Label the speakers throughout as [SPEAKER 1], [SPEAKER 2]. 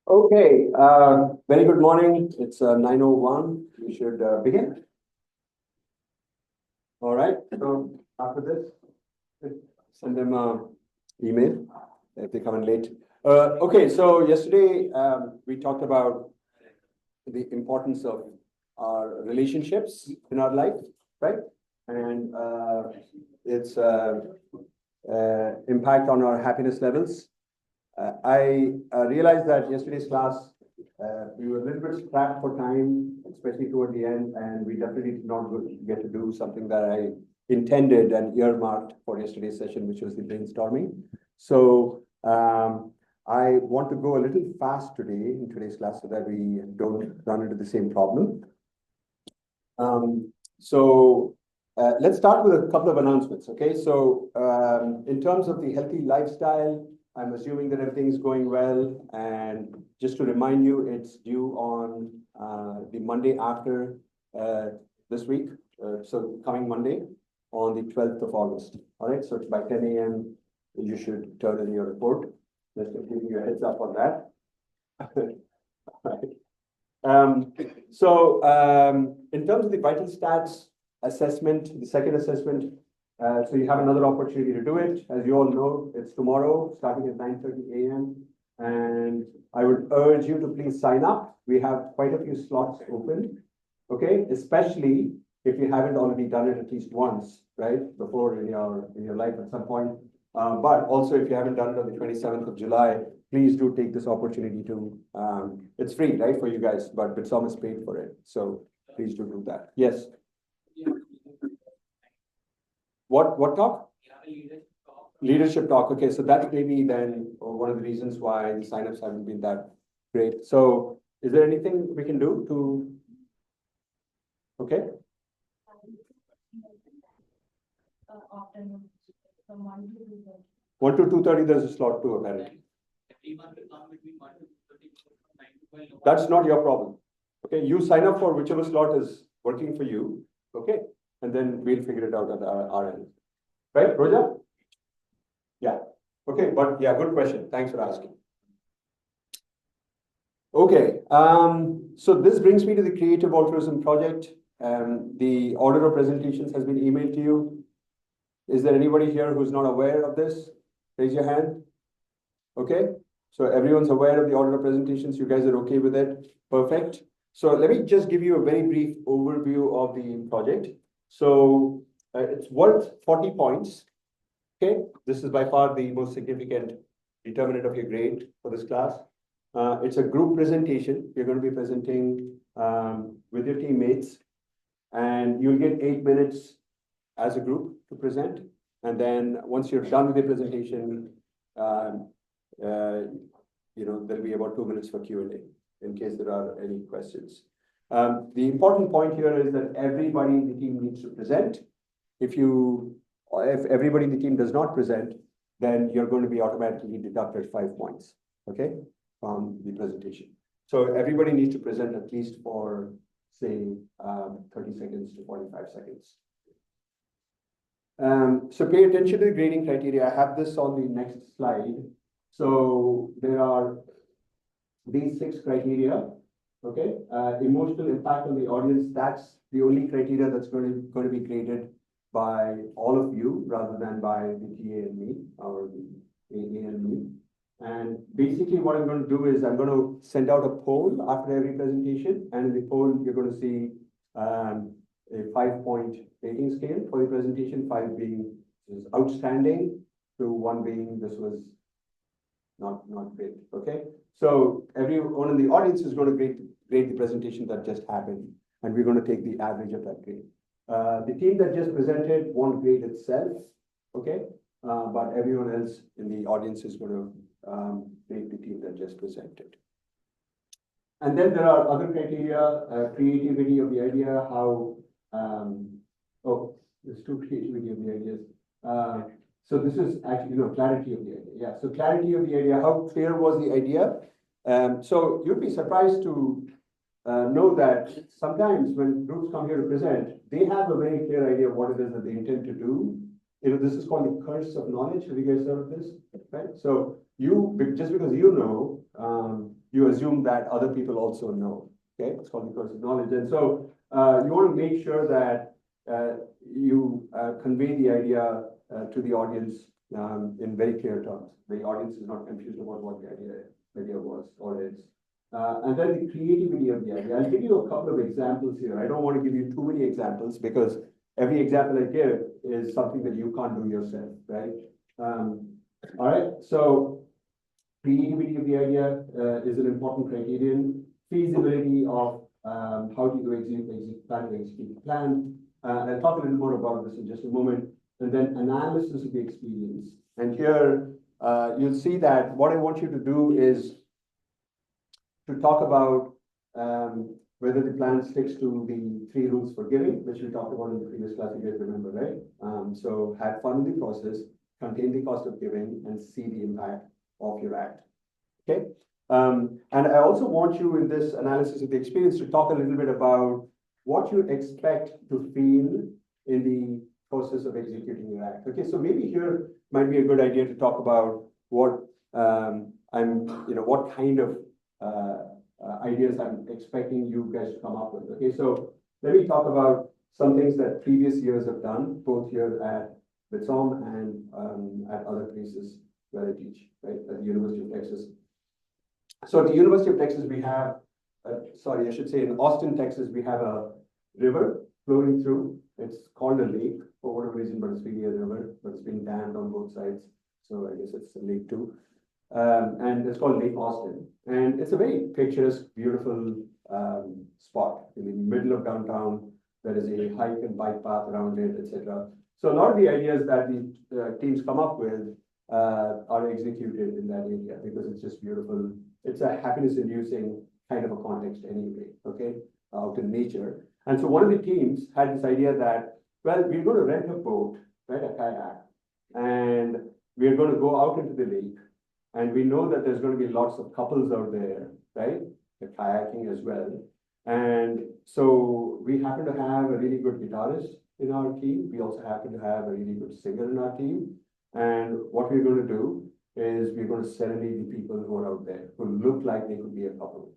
[SPEAKER 1] Okay, very good morning. It's 9:01. We should begin. All right. So after this, send them an email if they come in late. Okay, so yesterday we talked about the importance of our relationships in our life, right? And its impact on our happiness levels. I realized that yesterday's class, we were a little bit strapped for time, especially toward the end, and we definitely did not get to do something that I intended and earmarked for yesterday's session, which was the brainstorming. So I want to go a little fast today in today's class so that we don't run into the same problem. Let's start with a couple of announcements, okay? So in terms of the healthy lifestyle, I'm assuming that everything is going well. And just to remind you, it's due on the Monday after this week. So coming Monday on the 12th of August. All right, so it's by 10 a.m. You should turn in your report. Just to give you a heads up on that. Right. In terms of the vital stats assessment, the second assessment, so you have another opportunity to do it. As you all know, it's tomorrow, starting at 9:30 a.m. And I would urge you to please sign up. We have quite a few slots open, okay? Especially if you haven't already done it at least once, right? Before in your life at some point. But also if you haven't done it on the 27th of July, please do take this opportunity to, it's free, right, for you guys, but BITSoM is paid for it. So please do that. Yes. What talk? Leadership talk. Okay, so that may be then one of the reasons why the signups haven't been that great. So is there anything we can do to, okay?
[SPEAKER 2] From 1 to 2:30.
[SPEAKER 1] 1 to 2:30, there's a slot too, apparently. That's not your problem. Okay, you sign up for whichever slot is working for you. Okay, and then we'll figure it out at our end. Right, Roja? Yeah. Okay, but yeah, good question. Thanks for asking. Okay, so this brings me to the Creative Altruism Project. The order of presentations has been emailed to you. Is there anybody here who's not aware of this? Raise your hand. Okay, so everyone's aware of the order of presentations. You guys are okay with it? Perfect. So let me just give you a very brief overview of the project. So it's worth 40 points. Okay, this is by far the most significant determinant of your grade for this class. It's a group presentation. You're going to be presenting with your teammates, and you'll get 8 minutes as a group to present. And then once you're done with the presentation, there'll be about 2 minutes for Q&A in case there are any questions. The important point here is that everybody in the team needs to present. If everybody in the team does not present, then you're going to be automatically deducted 5 points, okay, from the presentation. So everybody needs to present at least for, say, 30 seconds to 45 seconds. So pay attention to the grading criteria. I have this on the next slide. So there are these 6 criteria, okay? Emotional impact on the audience, that's the only criteria that's going to be graded by all of you rather than by the TA and me, or the AA and me. And basically what I'm going to do is I'm going to send out a poll after every presentation, and in the poll you're going to see a 5-point rating scale for the presentation, 5 being is outstanding to 1 being this was not great, okay? So everyone in the audience is going to grade the presentation that just happened, and we're going to take the average of that grade. The team that just presented won't grade itself, okay? But everyone else in the audience is going to grade the team that just presented. And then there are other criteria, creativity of the idea, how, there's 2 creativity of the ideas. So this is actually, clarity of the idea. Yeah, so clarity of the idea, how clear was the idea? So you'd be surprised to know that sometimes when groups come here to present, they have a very clear idea of what it is that they intend to do. This is called the curse of knowledge. Have you guys heard of this? Right? So just because you know, you assume that other people also know. Okay, it's called the curse of knowledge. And so you want to make sure that you convey the idea to the audience in very clear terms. The audience is not confused about what the idea was or is. And then the creativity of the idea. I'll give you a couple of examples here. I don't want to give you too many examples because every example I give is something that you can't do yourself, right? All right, so creativity of the idea is an important criterion. Feasibility of how do you execute the plan. And I'll talk a little more about this in just a moment. And then analysis of the experience. And here you'll see that what I want you to do is to talk about whether the plan sticks to the 3 rules for giving, which we talked about in the previous class, you guys remember, right? So have fun in the process, contain the cost of giving, and see the impact of your act, okay? And I also want you in this analysis of the experience to talk a little bit about what you expect to feel in the process of executing your act. Okay, so maybe here might be a good idea to talk about what what kind of ideas I'm expecting you guys to come up with. Okay, so let me talk about some things that previous years have done, both here at BITSoM and at other places where I teach, right, at the University of Texas. So at the University of Texas, we have, I should say in Austin, Texas, we have a river flowing through. It's called a lake for whatever reason, but it's really a river, but it's been dammed on both sides. So I guess it's a lake too. And it's called Lake Austin. And it's a very picturesque, beautiful spot in the middle of downtown. There is a hike and bike path around it, etc. So a lot of the ideas that the teams come up with are executed in that area because it's just beautiful. It's a happiness-inducing kind of a context anyway, okay, out in nature. And so one of the teams had this idea that, well, we're going to rent a boat, right, a kayak, and we're going to go out into the lake. And we know that there's going to be lots of couples out there, right? The kayaking as well. And so we happen to have a really good guitarist in our team. We also happen to have a really good singer in our team. And what we're going to do is we're going to serenade the people who are out there who look like they could be a couple,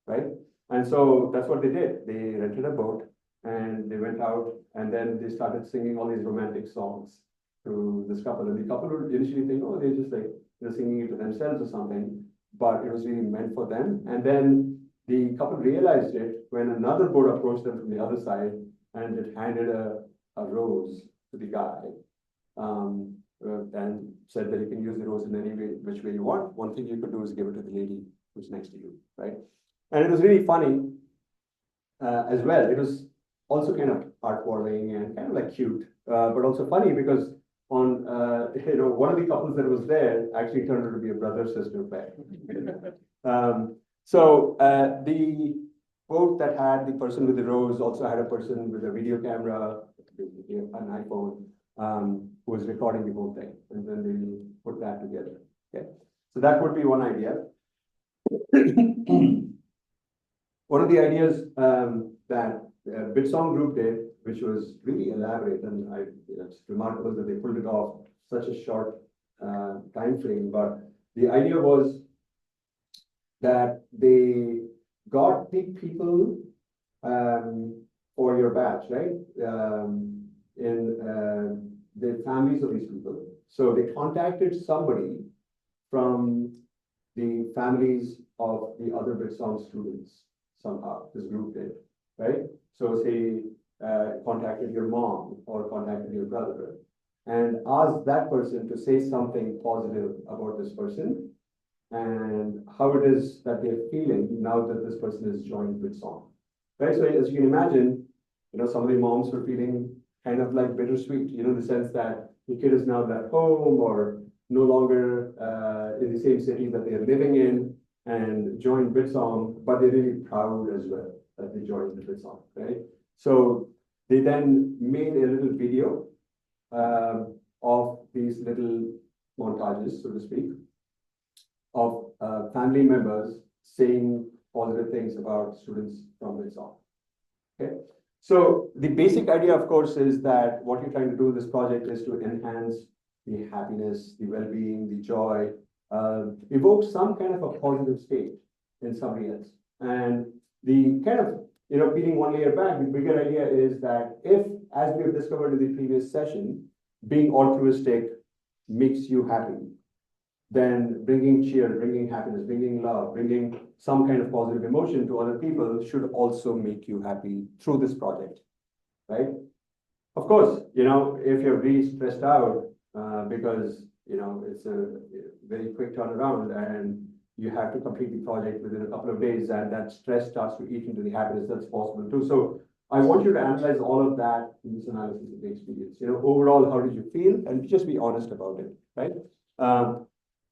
[SPEAKER 1] right? And so that's what they did. They rented a boat and they went out and then they started singing all these romantic songs to this couple. And the couple would initially think, oh, they're just like, they're singing it to themselves or something, but it was really meant for them. And then the couple realized it when another boat approached them from the other side and it handed a rose to the guy and said that you can use the rose in any way, which way you want. One thing you could do is give it to the lady who's next to you, right? And it was really funny as well. It was also kind of heartwarming and kind of like cute, but also funny because on one of the couples that was there actually turned out to be a brother-sister pair. quote that had the person with the rose also had a person with a video camera, an iPhone, who was recording the whole thing, and then they put that together. Okay, so that would be one idea. One of the ideas that BITSoM group did, which was really elaborate, and it's remarkable that they pulled it off such a short time frame. But the idea was that they got the people for your batch, right? In the families of these people. So they contacted somebody from the families of the other BITSoM students somehow, this group did, right? So say contacted your mom or contacted your brother and asked that person to say something positive about this person and how it is that they're feeling now that this person has joined BITSoM, right? So as you can imagine, some of the moms were feeling kind of like bittersweet, in the sense that the kid is now back home or no longer in the same city that they're living in and joined BITSoM, but they're really proud as well that they joined the BITSoM, right? So they then made a little video of these little montages, so to speak, of family members saying positive things about students from BITSoM. Okay, so the basic idea, of course, is that what you're trying to do with this project is to enhance the happiness, the well-being, the joy, evoke some kind of a positive state in somebody else. And the kind of, peeling one layer back, the bigger idea is that if, as we have discovered in the previous session, being altruistic makes you happy, then bringing cheer, bringing happiness, bringing love, bringing some kind of positive emotion to other people should also make you happy through this project, right? Of course, if you're really stressed out because, it's a very quick turnaround and you have to complete the project within a couple of days and that stress starts to eat into the happiness, that's possible too. So I want you to analyze all of that in this analysis of the experience. Overall, how did you feel? And just be honest about it, right?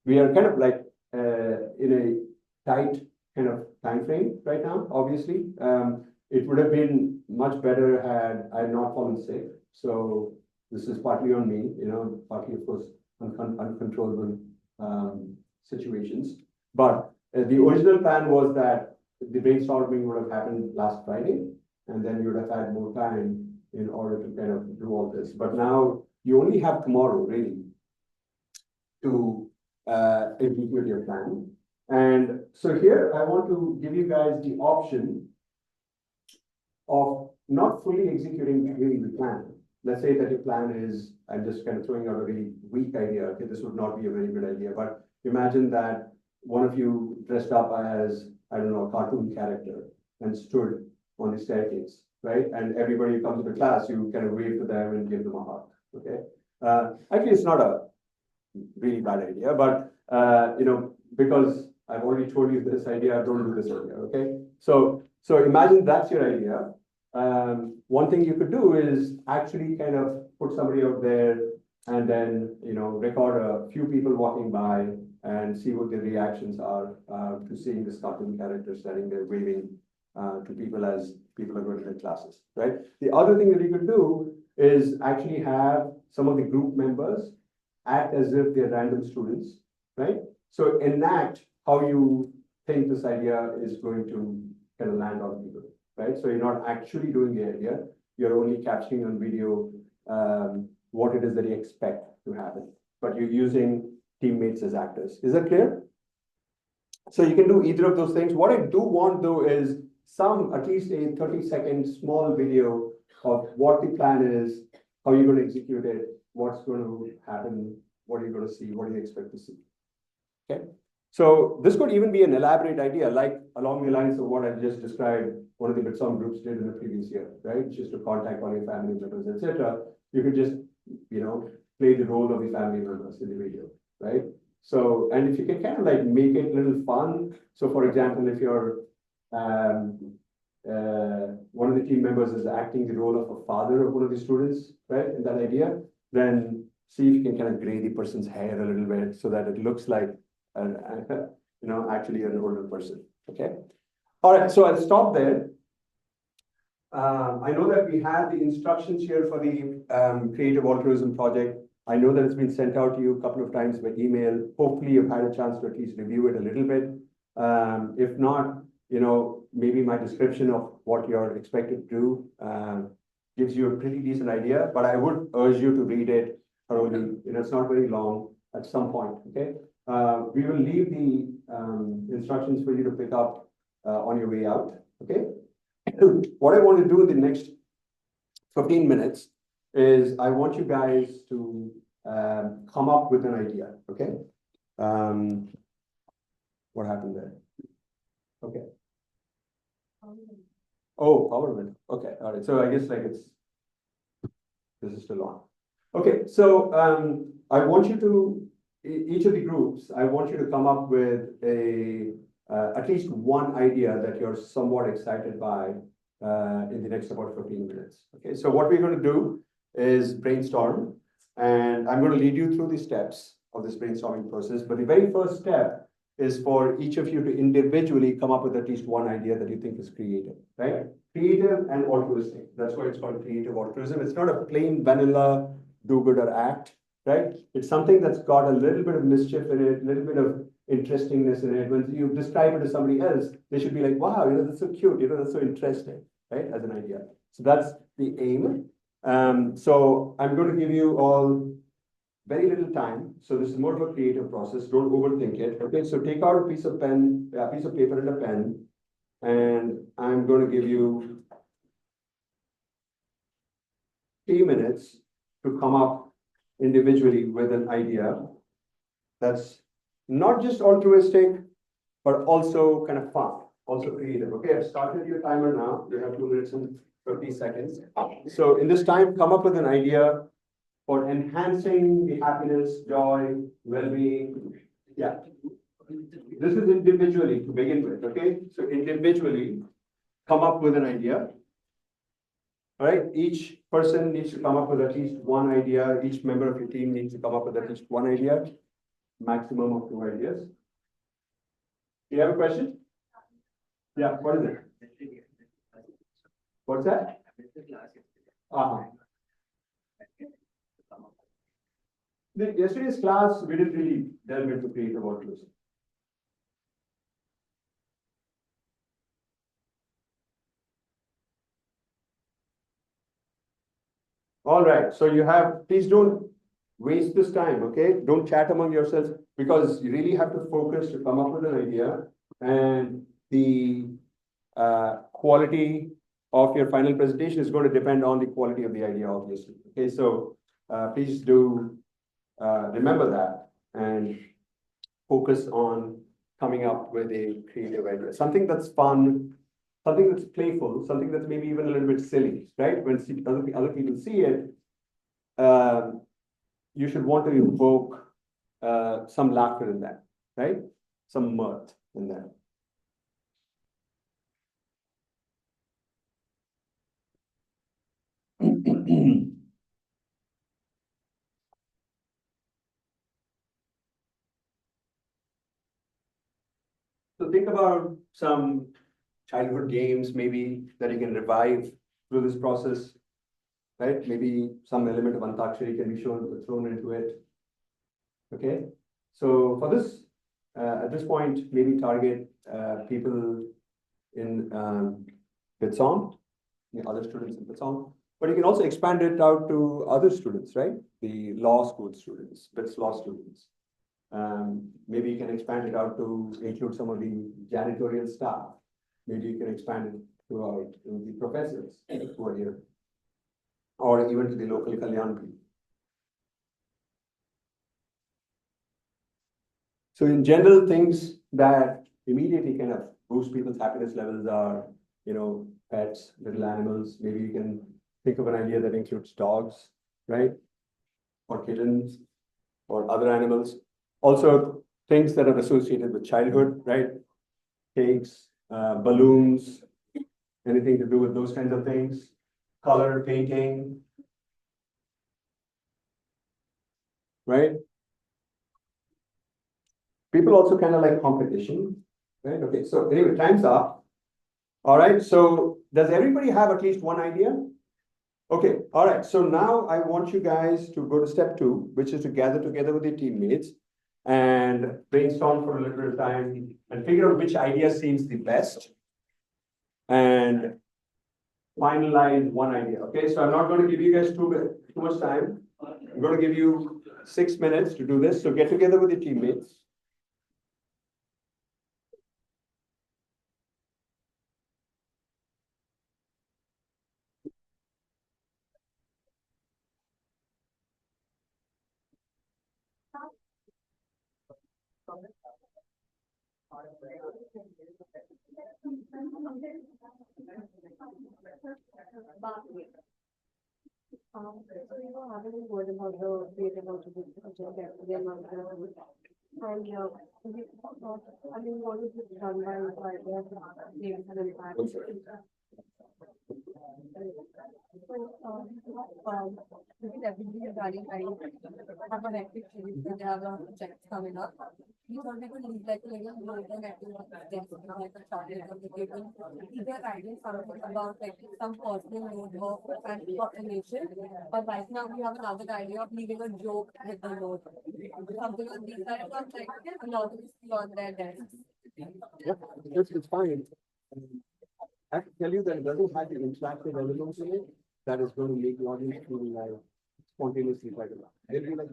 [SPEAKER 1] We are kind of like in a tight kind of time frame right now, obviously. It would have been much better had I not fallen sick. So this is partly on me, partly, of course, uncontrollable situations. But the original plan was that the brainstorming would have happened last Friday, and then you would have had more time in order to kind of do all this. But now you only have tomorrow, really, to execute your plan. And so here I want to give you guys the option of not fully executing really the plan. Let's say that your plan is, I'm just kind of throwing out a really weak idea. Okay, this would not be a very good idea, but imagine that one of you dressed up as, I don't know, a cartoon character and stood on the staircase, right? And everybody who comes to the class, you kind of wave to them and give them a hug, okay? Actually, it's not a really bad idea, but, because I've already told you this idea, don't do this idea, okay? So imagine that's your idea. One thing you could do is actually kind of put somebody out there and then, record a few people walking by and see what their reactions are to seeing this cartoon character standing there waving to people as people are going to their classes, right? The other thing that you could do is actually have some of the group members act as if they're random students, right? So enact how you think this idea is going to kind of land on people, right? So you're not actually doing the idea, you're only capturing on video what it is that you expect to happen, but you're using teammates as actors. Is that clear? So you can do either of those things. What I do want though is at least a 30-second small video of what the plan is, how you're going to execute it, what's going to happen, what are you going to see, what do you expect to see, okay? So this could even be an elaborate idea, like along the lines of what I just described, one of the BITSoM groups did in the previous year, right? Just to contact all your family members, etc. You could just, play the role of the family members in the video, right? So, and if you can kind of like make it a little fun. So for example, if you're, one of the team members is acting the role of a father of one of the students, right? In that idea, then see if you can kind of gray the person's hair a little bit so that it looks like actually an older person, okay? All right, so I'll stop there. I know that we have the instructions here for the creative altruism project. I know that it's been sent out to you a couple of times by email. Hopefully, you've had a chance to at least review it a little bit. If not, maybe my description of what you're expected to do gives you a pretty decent idea, but I would urge you to read it thoroughly. It's not very long at some point, okay? We will leave the instructions for you to pick up on your way out, okay? What I want to do in the next 15 minutes is I want you guys to come up with an idea, okay? What happened there? Okay. Oh, power window. Okay, all right. So I guess like this is still on. Okay, so I want you to, each of the groups, I want you to come up with at least one idea that you're somewhat excited by in the next about 15 minutes. Okay, so what we're going to do is brainstorm, and I'm going to lead you through the steps of this brainstorming process. But the very first step is for each of you to individually come up with at least one idea that you think is creative, right? Creative and altruistic. That's why it's called creative altruism. It's not a plain vanilla do-gooder act, right? It's something that's got a little bit of mischief in it, a little bit of interestingness in it. When you describe it to somebody else, they should be like, wow, that's so cute, that's so interesting, right? As an idea. So that's the aim. So I'm going to give you all very little time. So this is more of a creative process. Don't overthink it. Okay, so take out a piece of paper and a pen, and I'm going to give you 3 minutes to come up individually with an idea that's not just altruistic, but also kind of fun, also creative. Okay, I've started your timer now. You have 2 minutes and 30 seconds. So in this time, come up with an idea for enhancing the happiness, joy, well-being. Yeah. This is individually to begin with, okay? So individually, come up with an idea. All right, each person needs to come up with at least one idea. Each member of your team needs to come up with at least one idea, maximum of 2 ideas. Do you have a question? Yeah, what is it? What's that? Uh-huh. Yesterday's class, we didn't really delve into creative altruism. All right, so you have, please don't waste this time, okay? Don't chat among yourselves, because you really have to focus to come up with an idea, and the quality of your final presentation is going to depend on the quality of the idea, obviously. Okay, so please do remember that and focus on coming up with a creative idea, something that's fun, something that's playful, something that's maybe even a little bit silly, right? When other people see it, you should want to invoke some laughter in that, right? Some mirth in that. So think about some childhood games maybe that you can revive through this process, right? Maybe some element of Antakshari can be thrown into it. Okay, so for this, at this point, maybe target people in BITSoM, the other students in BITSoM, but you can also expand it out to other students, right? The law school students, BITS law students. Maybe you can expand it out to include some of the janitorial staff. Maybe you can expand it to the professors who are here, or even to the local Kalyan people. So in general, things that immediately kind of boost people's happiness levels are, pets, little animals. Maybe you can think of an idea that includes dogs, right? Or kittens, or other animals. Also, things that are associated with childhood, right? Cakes, balloons, anything to do with those kinds of things. Color, painting, right? People also kind of like competition, right? Okay, so anyway, time's up. All right, so does everybody have at least one idea? Okay, all right, so now I want you guys to go to step two, which is to gather together with your teammates and brainstorm for a little bit of time and figure out which idea seems the best and finalize one idea. Okay, so I'm not going to give you guys too much time. I'm going to give you 6 minutes to do this. So get together with your teammates.
[SPEAKER 2] So you know, having a word about the creative contribution that they are not and I mean, what is it done by their names and impact? So, this is definitely a value time. Have an active series, they have a project coming up. We thought we could leave like a little broader network of steps, like a chocolate of the table. Either writing something about like some personal note work and automation, but right now we have another idea of leaving a joke with the note. Something on these lines of like anonymously on their desks.
[SPEAKER 1] Yep, it's fine. I have to tell you that it doesn't have the interactive elements in it that is going to make the audience feel like spontaneously like that. They'll be like,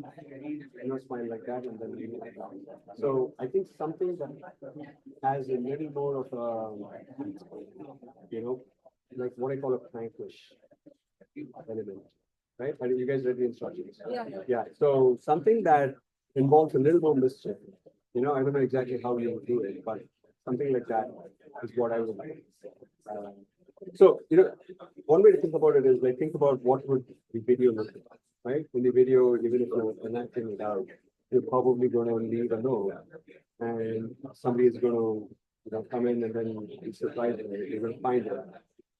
[SPEAKER 1] smile like that, and then leave it like that. So I think something that has a little more of a, like what I call a prankish element, right? And you guys read the instructions.
[SPEAKER 2] Yeah.
[SPEAKER 1] Yeah. So something that involves a little more mischief. I don't know exactly how you would do it, but something like that is what I would like. Uh, so, one way to think about it is like think about what would the video look like, right? In the video, even if you're enacting it out, you're probably going to leave a note, and somebody is going to, come in and then be surprised, and they're going to find it,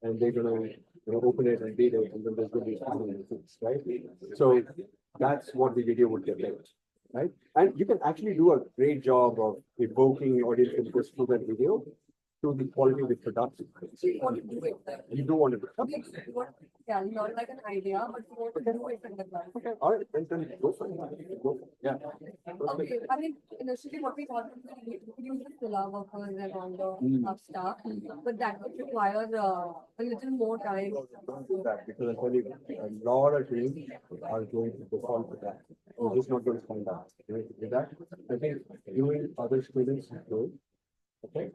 [SPEAKER 1] and they're going to, open it and read it, and then there's going to be something, right? So that's what the video would get like, right? And you can actually do a great job of evoking the audience interest through that video, through the quality of the production.
[SPEAKER 2] So you want to do it.
[SPEAKER 1] You do want to do
[SPEAKER 2] Okay, you want, yeah, not like an idea, but you want to do it in the class.
[SPEAKER 1] Okay, all right, then go for it. Go for it. Yeah.
[SPEAKER 2] Okay, I mean, initially what we thought was we could use the filler workers and all the stuff, but that would require a little more time.
[SPEAKER 1] Don't do that because I tell you, a lot of teams are going to default for that. You're just not going to find out. With that, I think you and other students do. Okay.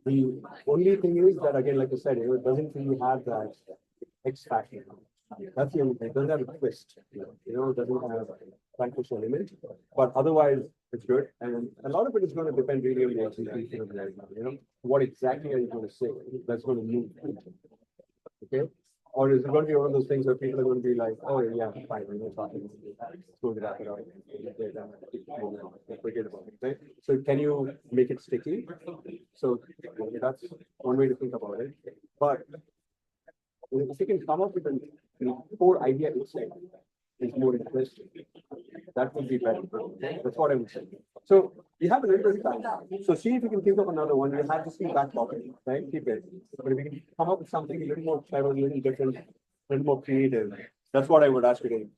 [SPEAKER 1] The only thing is that again, like I said, it doesn't really have that X factor. That's the only thing. It doesn't have a twist. It doesn't have a Frankish element. But otherwise, it's good. And a lot of it is going to depend really on the execution of the idea. What exactly are you going to say? That's going to move. Okay. Or is it going to be one of those things where people are going to be like, oh yeah, fine, talking. Let's go to wrap it up. Forget about it, right? So can you make it sticky? So that's one way to think about it. But if you can come up with a core idea itself is more interesting, that would be better. That's what I would say. So you have a little bit of time. So see if you can think of another one. You have this in back pocket, right? Keep it. But if you can come up with something a little more clever, a little different, a little more creative, that's what I would ask you to do.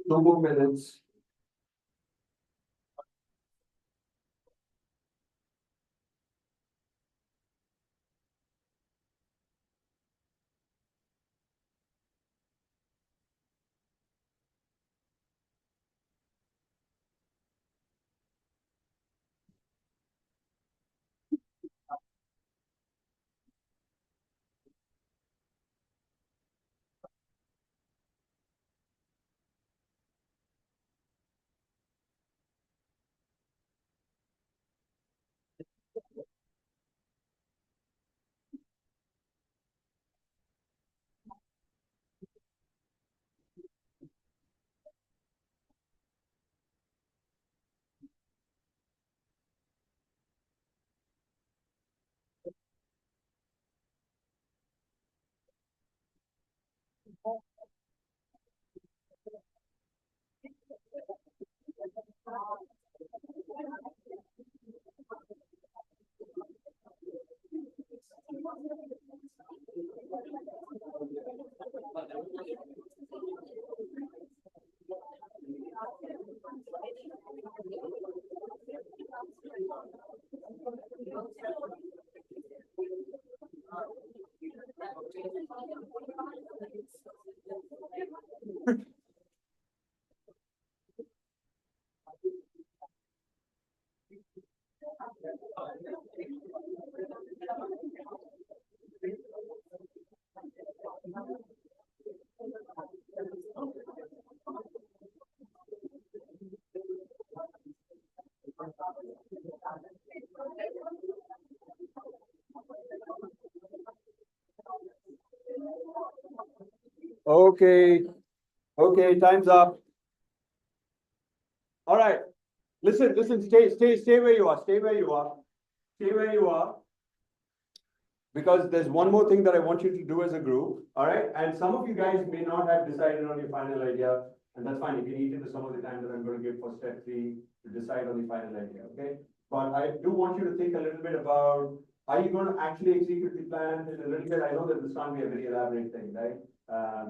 [SPEAKER 1] 2 more minutes. Okay, okay, time's up. All right, listen, stay where you are, stay where you are, stay where you are. Because there's one more thing that I want you to do as a group, all right? And some of you guys may not have decided on your final idea, and that's fine. You can eat into some of the time that I'm going to give for step 3 to decide on the final idea, okay? But I do want you to think a little bit about, are you going to actually execute the plan in a little bit? I know that this can't be a very elaborate thing, right?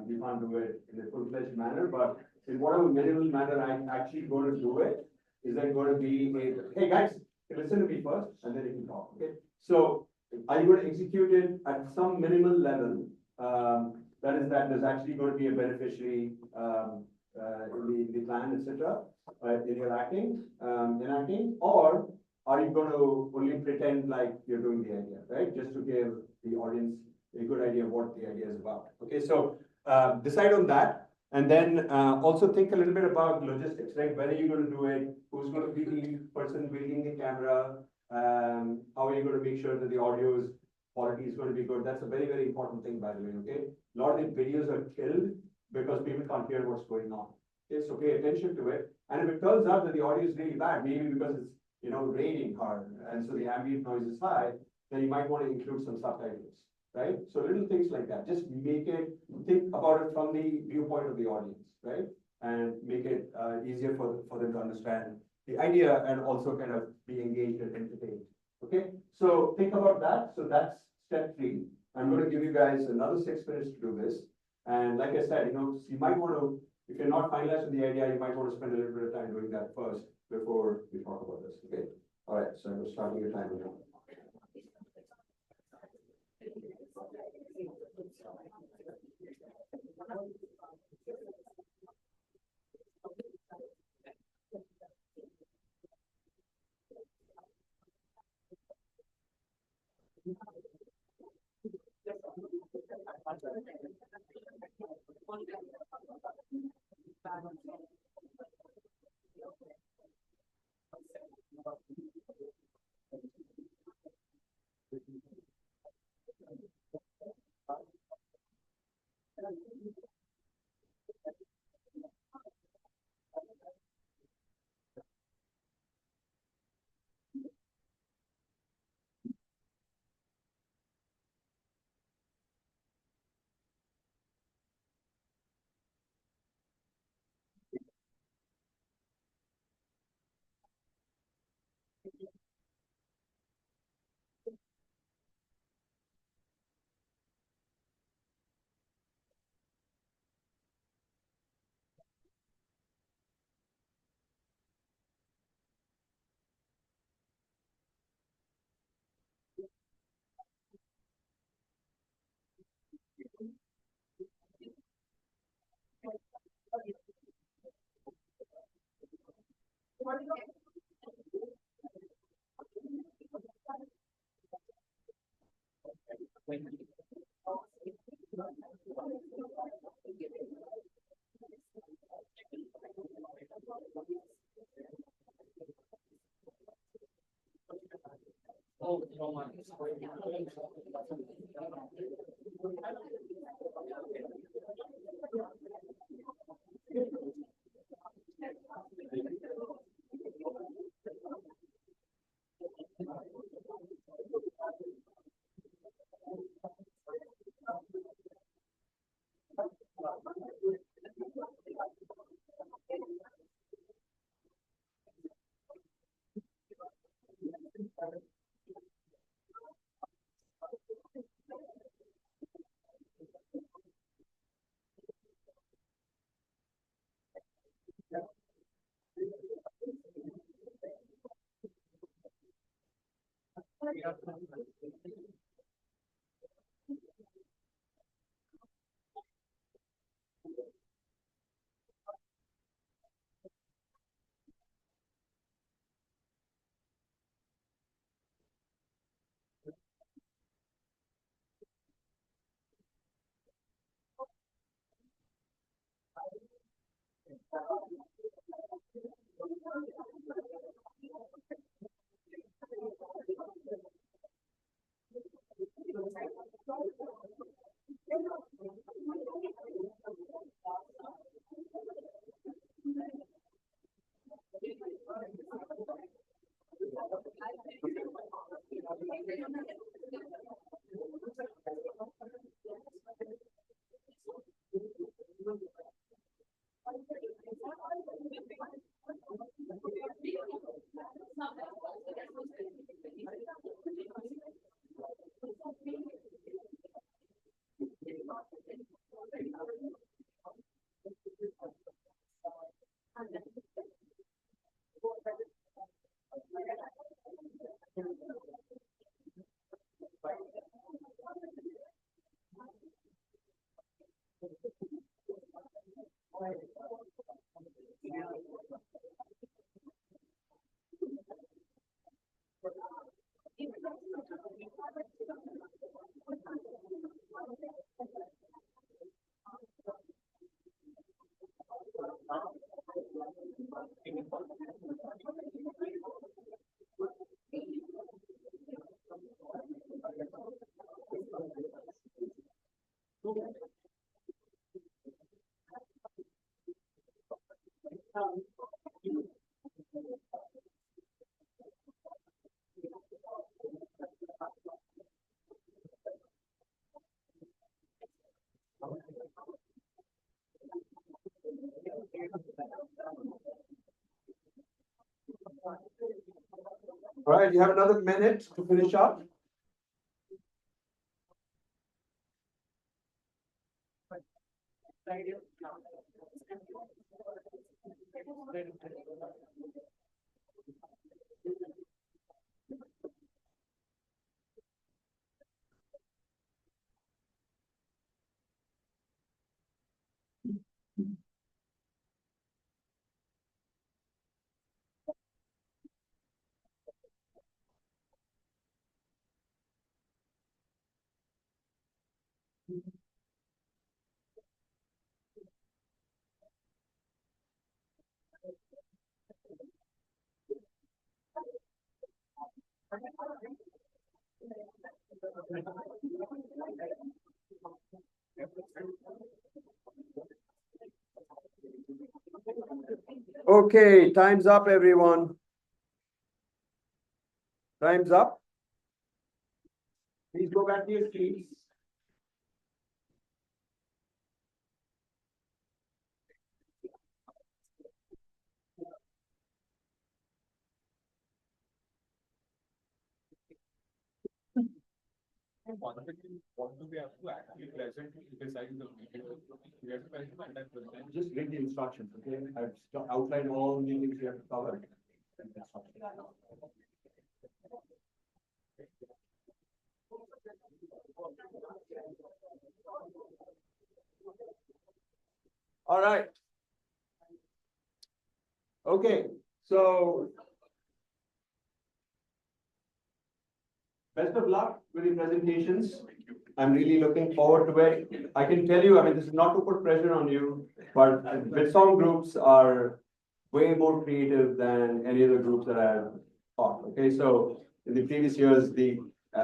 [SPEAKER 1] You can't do it in a full-fledged manner, but in whatever minimal manner I'm actually going to do it, is that going to be a, hey guys, listen to me first, and then you can talk, okay? So, are you going to execute it at some minimal level? That is actually going to be a beneficiary in the plan, etc. In your enacting, or are you going to only pretend like you're doing the idea, right? Just to give the audience a good idea of what the idea is about. Okay, so decide on that. And then also think a little bit about logistics, right? When are you going to do it? Who's going to be the person wielding the camera? How are you going to make sure that the audio's quality is going to be good? That's a very, very important thing, by the way, okay? A lot of the videos are killed because people can't hear what's going on. Okay, so pay attention to it. And if it turns out that the audio is really bad, maybe because it's, raining hard, and so the ambient noise is high, then you might want to include some subtitles, right? So little things like that. Just think about it from the viewpoint of the audience, right? And make it easier for them to understand the idea and also kind of be engaged and entertained. Okay, so think about that. So that's step 3. I'm going to give you guys another 6 minutes to do this. And like I said, you might want to, if you're not finalized with the idea, you might want to spend a little bit of time doing that first before we talk about this. Okay, all right. So I'm starting your timer now. All right, you have another minute to finish up. Okay, time's up, everyone. Time's up. Please go back to your seats.
[SPEAKER 3] One thing is, what do we have to actually present besides the video? We have to present the entire presentation.
[SPEAKER 1] Just read the instructions, okay? I've outlined all the things we have to cover. All right. Okay, so best of luck with the presentations. I'm really looking forward to it. I can tell you, I mean, this is not to put pressure on you, but BITSoM groups are way more creative than any other groups that I've taught. Okay, so in the previous years, the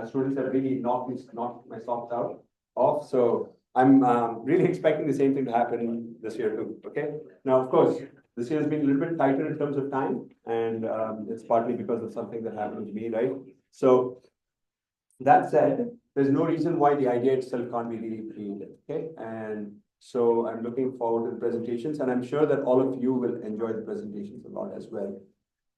[SPEAKER 1] students have really knocked my socks out off. So I'm really expecting the same thing to happen this year too. Okay, now of course this year has been a little bit tighter in terms of time, and it's partly because of something that happened to me, right? So that said, there's no reason why the idea itself can't be really created. Okay, and so I'm looking forward to the presentations, and I'm sure that all of you will enjoy the presentations a lot as well.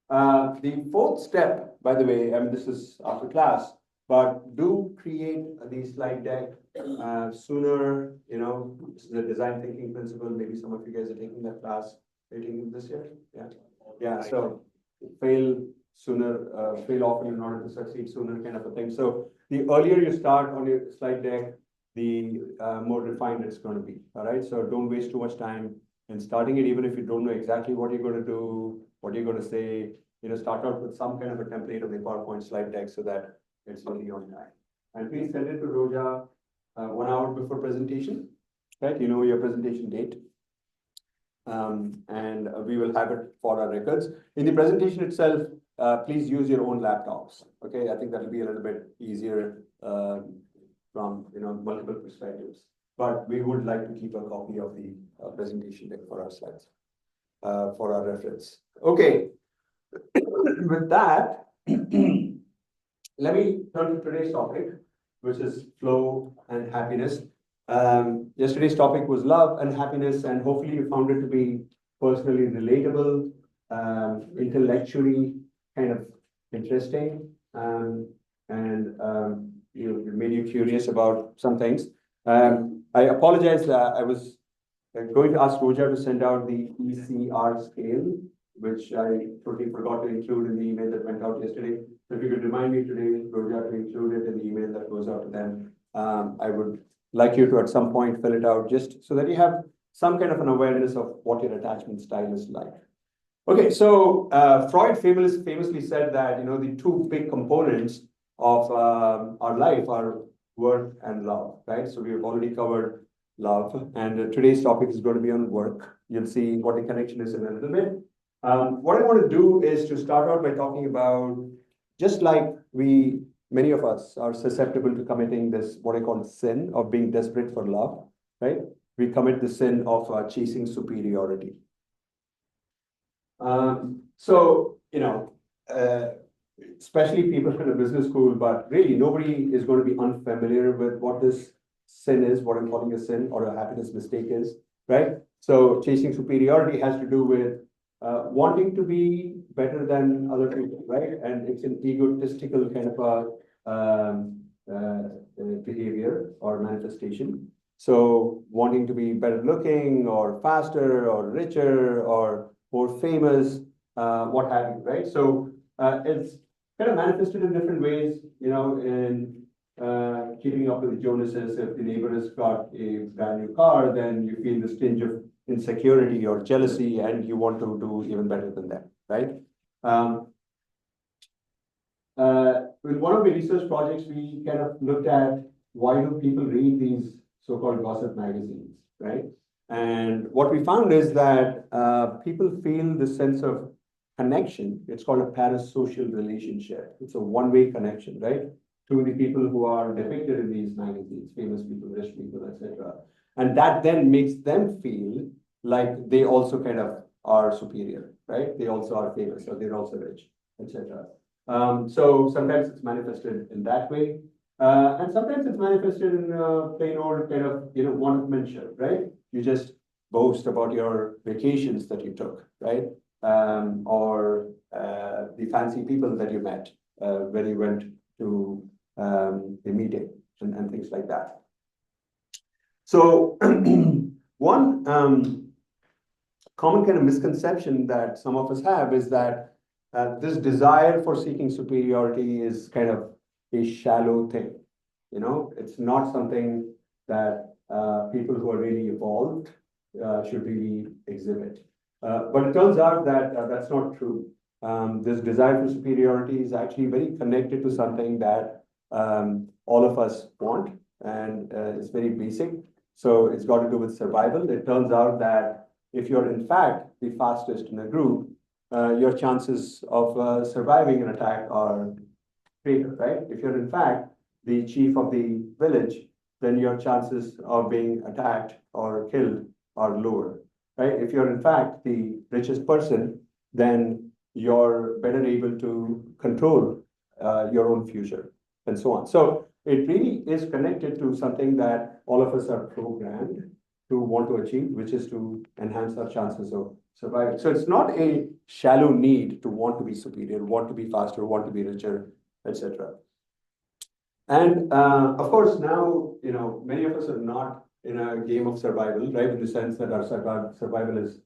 [SPEAKER 1] The fourth step, by the way, I mean, this is after class, but do create the slide deck sooner. You know, this is a design thinking principle. Maybe some of you guys are taking that class. Are you taking this year? Yeah. Yeah. So fail sooner, fail often in order to succeed sooner, kind of a thing. So the earlier you start on your slide deck, the more refined it's going to be. All right. So don't waste too much time in starting it, even if you don't know exactly what you're going to do, what you're going to say. You know, start out with some kind of a template of the PowerPoint slide deck so that it's really on time. And please send it to Roja 1 hour before presentation. Right. You know your presentation date. And we will have it for our records. In the presentation itself, please use your own laptops. Okay, I think that will be a little bit easier from multiple perspectives. But we would like to keep a copy of the presentation deck for our slides, for our reference. Okay, with that, let me turn to today's topic, which is flow and happiness. Yesterday's topic was love and happiness, and hopefully you found it to be personally relatable, intellectually kind of interesting, and it made you curious about some things. I apologize. I was going to ask Roja to send out the ECR scale, which I totally forgot to include in the email that went out yesterday. So if you could remind me today, Roja, to include it in the email that goes out to them, I would like you to at some point fill it out just so that you have some kind of an awareness of what your attachment style is like. Okay, so Freud famously said that the two big components of our life are work and love, right? So we have already covered love, and today's topic is going to be on work. You'll see what the connection is in a little bit. What I want to do is to start out by talking about, just like many of us are susceptible to committing this, what I call sin of being desperate for love, right? We commit the sin of chasing superiority. Especially people in a business school, but really nobody is going to be unfamiliar with what this sin is, what I'm calling a sin or a happiness mistake is, right? So chasing superiority has to do with wanting to be better than other people, right? And it's an egotistical kind of behavior or manifestation. So wanting to be better looking or faster or richer or more famous, what have you, right? So it's kind of manifested in different ways, in keeping up with the Joneses. If the neighbor has got a brand new car, then you feel this tinge of insecurity or jealousy, and you want to do even better than that, right? With one of the research projects, we kind of looked at why do people read these so-called gossip magazines, right? And what we found is that people feel the sense of connection. It's called a parasocial relationship. It's a one-way connection, right? To the people who are depicted in these magazines, famous people, rich people, etc. And that then makes them feel like they also kind of are superior, right? They also are famous, or they're also rich, etc. So sometimes it's manifested in that way. And sometimes it's manifested in plain old kind of, one-upmanship, right? You just boast about your vacations that you took, right? Or the fancy people that you met when you went to the meeting. and things like that. So one common kind of misconception that some of us have is that this desire for seeking superiority is kind of a shallow thing. You know, it's not something that people who are really evolved should really exhibit. But it turns out that that's not true. This desire for superiority is actually very connected to something that all of us want, and it's very basic. So it's got to do with survival. It turns out that if you're in fact the fastest in a group, your chances of surviving an attack are greater, right? If you're in fact the chief of the village, then your chances of being attacked or killed are lower, right? If you're in fact the richest person, then you're better able to control your own future and so on. So it really is connected to something that all of us are programmed to want to achieve, which is to enhance our chances of surviving. So it's not a shallow need to want to be superior, want to be faster, want to be richer, etc. And of course, now, you know, many of us are not in a game of survival, right? In the sense that our survival is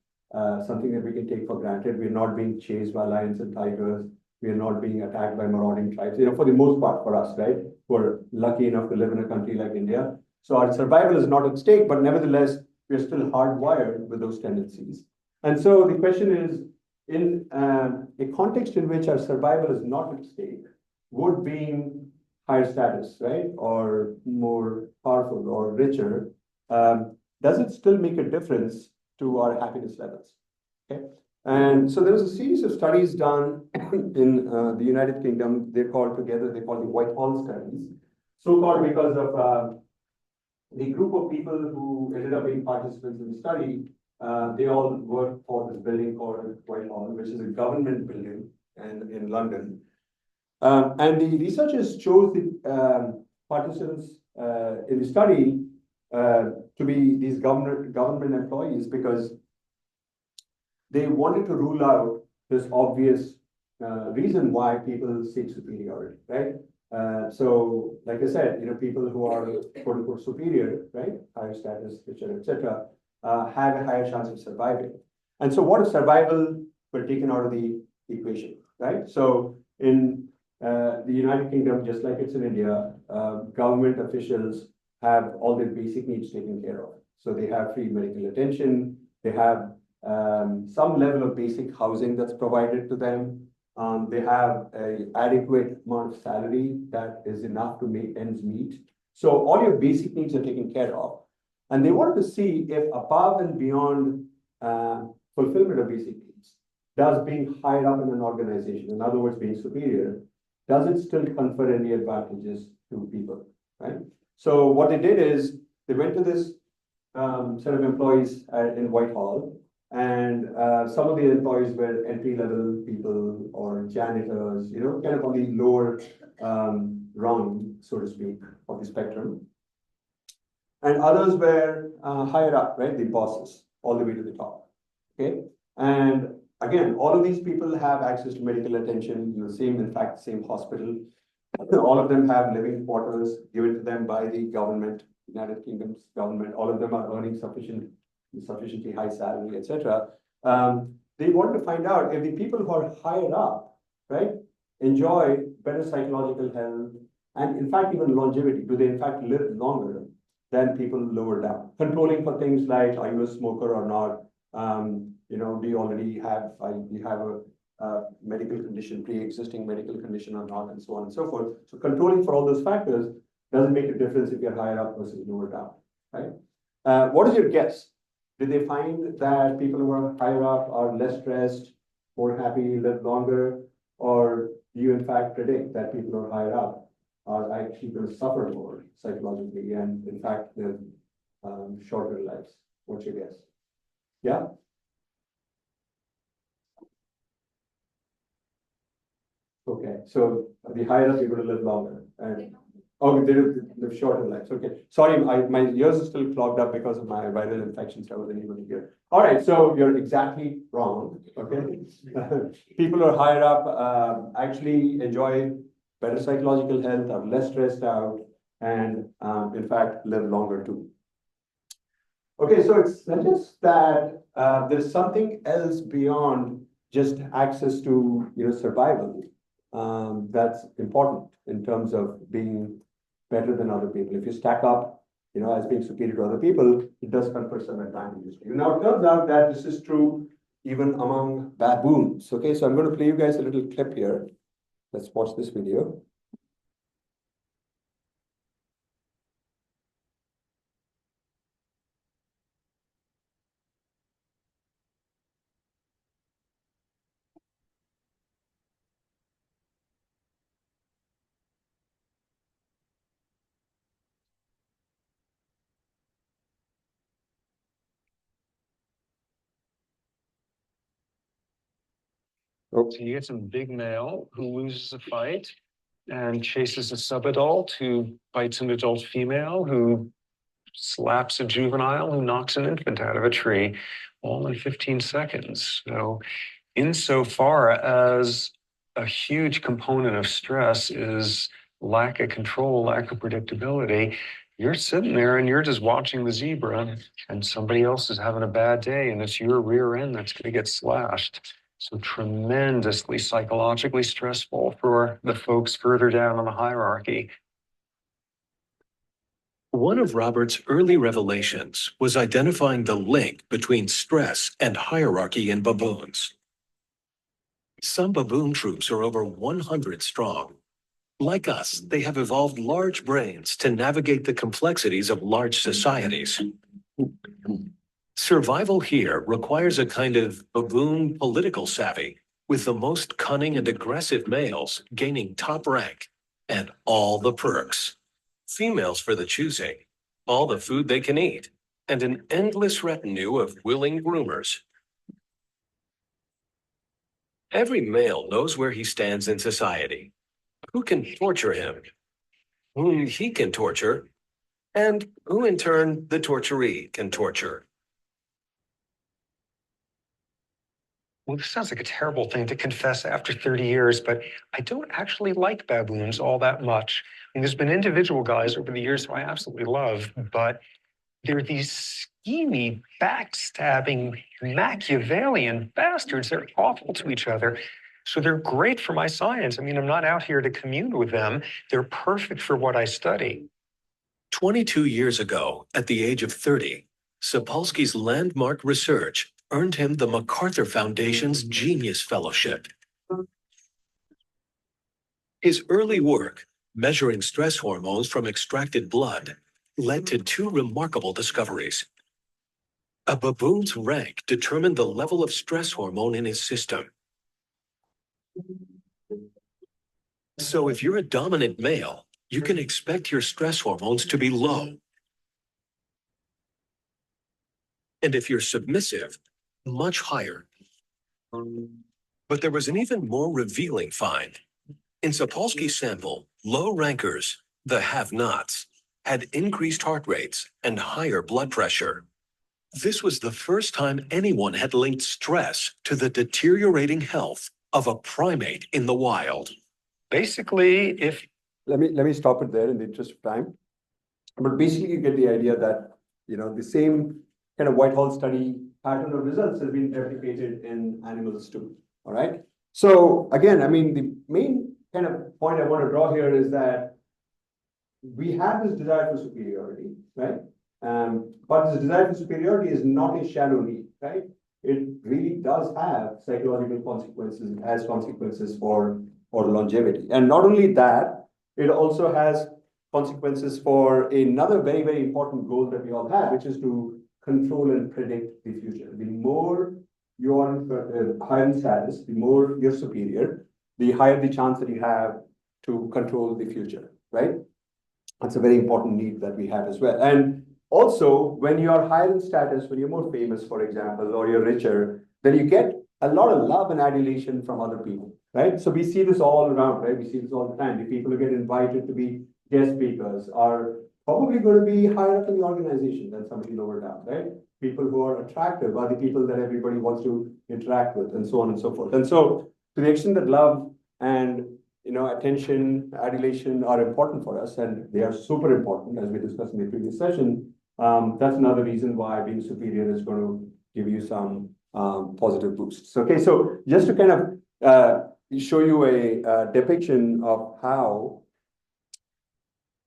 [SPEAKER 1] something that we can take for granted. We're not being chased by lions and tigers. We are not being attacked by marauding tribes, you know, for the most part for us, right? We're lucky enough to live in a country like India. So our survival is not at stake, but nevertheless, we're still hardwired with those tendencies. And so the question is, in a context in which our survival is not at stake, would being higher status, right, or more powerful or richer, does it still make a difference to our happiness levels? Okay. And so there was a series of studies done in the United Kingdom. They're called together, they call the Whitehall studies, so-called because of the group of people who ended up being participants in the study. They all worked for this building called Whitehall, which is a government building in London. And the researchers chose the participants in the study to be these government employees because they wanted to rule out this obvious reason why people seek superiority, right? So, like I said, you know, people who are quote unquote superior, right, higher status, richer, etc., have a higher chance of surviving. And so, what if survival were taken out of the equation, right? So, in the United Kingdom, just like it's in India, government officials have all their basic needs taken care of. So they have free medical attention, they have some level of basic housing that's provided to them. They have an adequate amount of salary that is enough to make ends meet. So all your basic needs are taken care of. And they wanted to see if above and beyond fulfillment of basic needs, does being higher up in an organization, in other words, being superior, does it still confer any advantages to people, right? So what they did is they went to this set of employees in Whitehall, and some of the employees were entry-level people or janitors, you know, kind of on the lower rung, so to speak, of the spectrum. And others were higher up, right, the bosses, all the way to the top, okay? And again, all of these people have access to medical attention, the same, in fact, same hospital. All of them have living quarters given to them by the government, United Kingdom's government. All of them are earning sufficiently high salary, etc. They wanted to find out if the people who are higher up, right, enjoy better psychological health and, in fact, even longevity. Do they, in fact, live longer than people lower down? Controlling for things like, are you a smoker or not? You know, do you already have, you have a medical condition, pre-existing medical condition or not, and so on and so forth. So controlling for all those factors doesn't make a difference if you're higher up versus lower down, right? What is your guess? Did they find that people who are higher up are less stressed, more happy, live longer, or do you in fact predict that people who are higher up are actually going to suffer more psychologically and in fact live shorter lives? What's your guess? Yeah? Okay, so the higher up you're going to live longer, and they live shorter lives. Okay, sorry, my ears are still clogged up because of my viral infections. I wasn't able to hear. All right, so you're exactly wrong. Okay, people who are higher up actually enjoy better psychological health, are less stressed out, and in fact, live longer too. Okay, so it's suggests that there's something else beyond just access to survival that's important in terms of being better than other people. If you stack up, as being superior to other people, it does confer some advantages to you. Now, it turns out that this is true even among baboons. Okay, so I'm going to play you guys a little clip here. Let's watch this video.
[SPEAKER 4] So you get some big male who loses a fight and chases a subadult who bites an adult female who slaps a juvenile who knocks an infant out of a tree, all in 15 seconds. So insofar as a huge component of stress is lack of control, lack of predictability, you're sitting there and you're just watching the zebra and somebody else is having a bad day and it's your rear end that's going to get slashed. So tremendously psychologically stressful for the folks further down on the hierarchy.
[SPEAKER 5] One of Robert's early revelations was identifying the link between stress and hierarchy in baboons. Some baboon troops are over 100 strong. Like us, they have evolved large brains to navigate the complexities of large societies. Survival here requires a kind of baboon political savvy, with the most cunning and aggressive males gaining top rank and all the perks. Females for the choosing, all the food they can eat, and an endless retinue of willing groomers. Every male knows where he stands in society, who can torture him, whom he can torture, and who in turn the torturee can torture.
[SPEAKER 4] Well, this sounds like a terrible thing to confess after 30 years, but I don't actually like baboons all that much. I mean, there's been individual guys over the years who I absolutely love, but they're these schemy, backstabbing, Machiavellian bastards. They're awful to each other. So they're great for my science. I mean, I'm not out here to commune with them. They're perfect for what I study.
[SPEAKER 5] 22 years ago, at the age of 30, Sapolsky's landmark research earned him the MacArthur Foundation's Genius Fellowship. His early work, measuring stress hormones from extracted blood, led to two remarkable discoveries. A baboon's rank determined the level of stress hormone in his system. So if you're a dominant male, you can expect your stress hormones to be low. And if you're submissive, much higher. But there was an even more revealing find. In Sapolsky's sample, low rankers, the have-nots, had increased heart rates and higher blood pressure. This was the first time anyone had linked stress to the deteriorating health of a primate in the wild.
[SPEAKER 4] Basically, if
[SPEAKER 1] Let me stop it there in the interest of time. But basically, you get the idea that the same kind of Whitehall study pattern of results has been replicated in animals too. All right. So again, I mean, the main kind of point I want to draw here is that we have this desire for superiority, right? But this desire for superiority is not a shallow need, right? It really does have psychological consequences. It has consequences for longevity. And not only that, it also has consequences for another very, very important goal that we all have, which is to control and predict the future. The more you are higher in status, the more you're superior, the higher the chance that you have to control the future, right? That's a very important need that we have as well. And also, when you are higher in status, when you're more famous, for example, or you're richer, then you get a lot of love and adulation from other people, right? So we see this all around, right? We see this all the time. The people who get invited to be guest speakers are probably going to be higher up in the organization than somebody lower down, right? People who are attractive are the people that everybody wants to interact with, and so on and so forth. And so, to the extent that love and attention, adulation are important for us, and they are super important, as we discussed in the previous session. That's another reason why being superior is going to give you some positive boosts. Okay, so just to kind of show you a depiction of how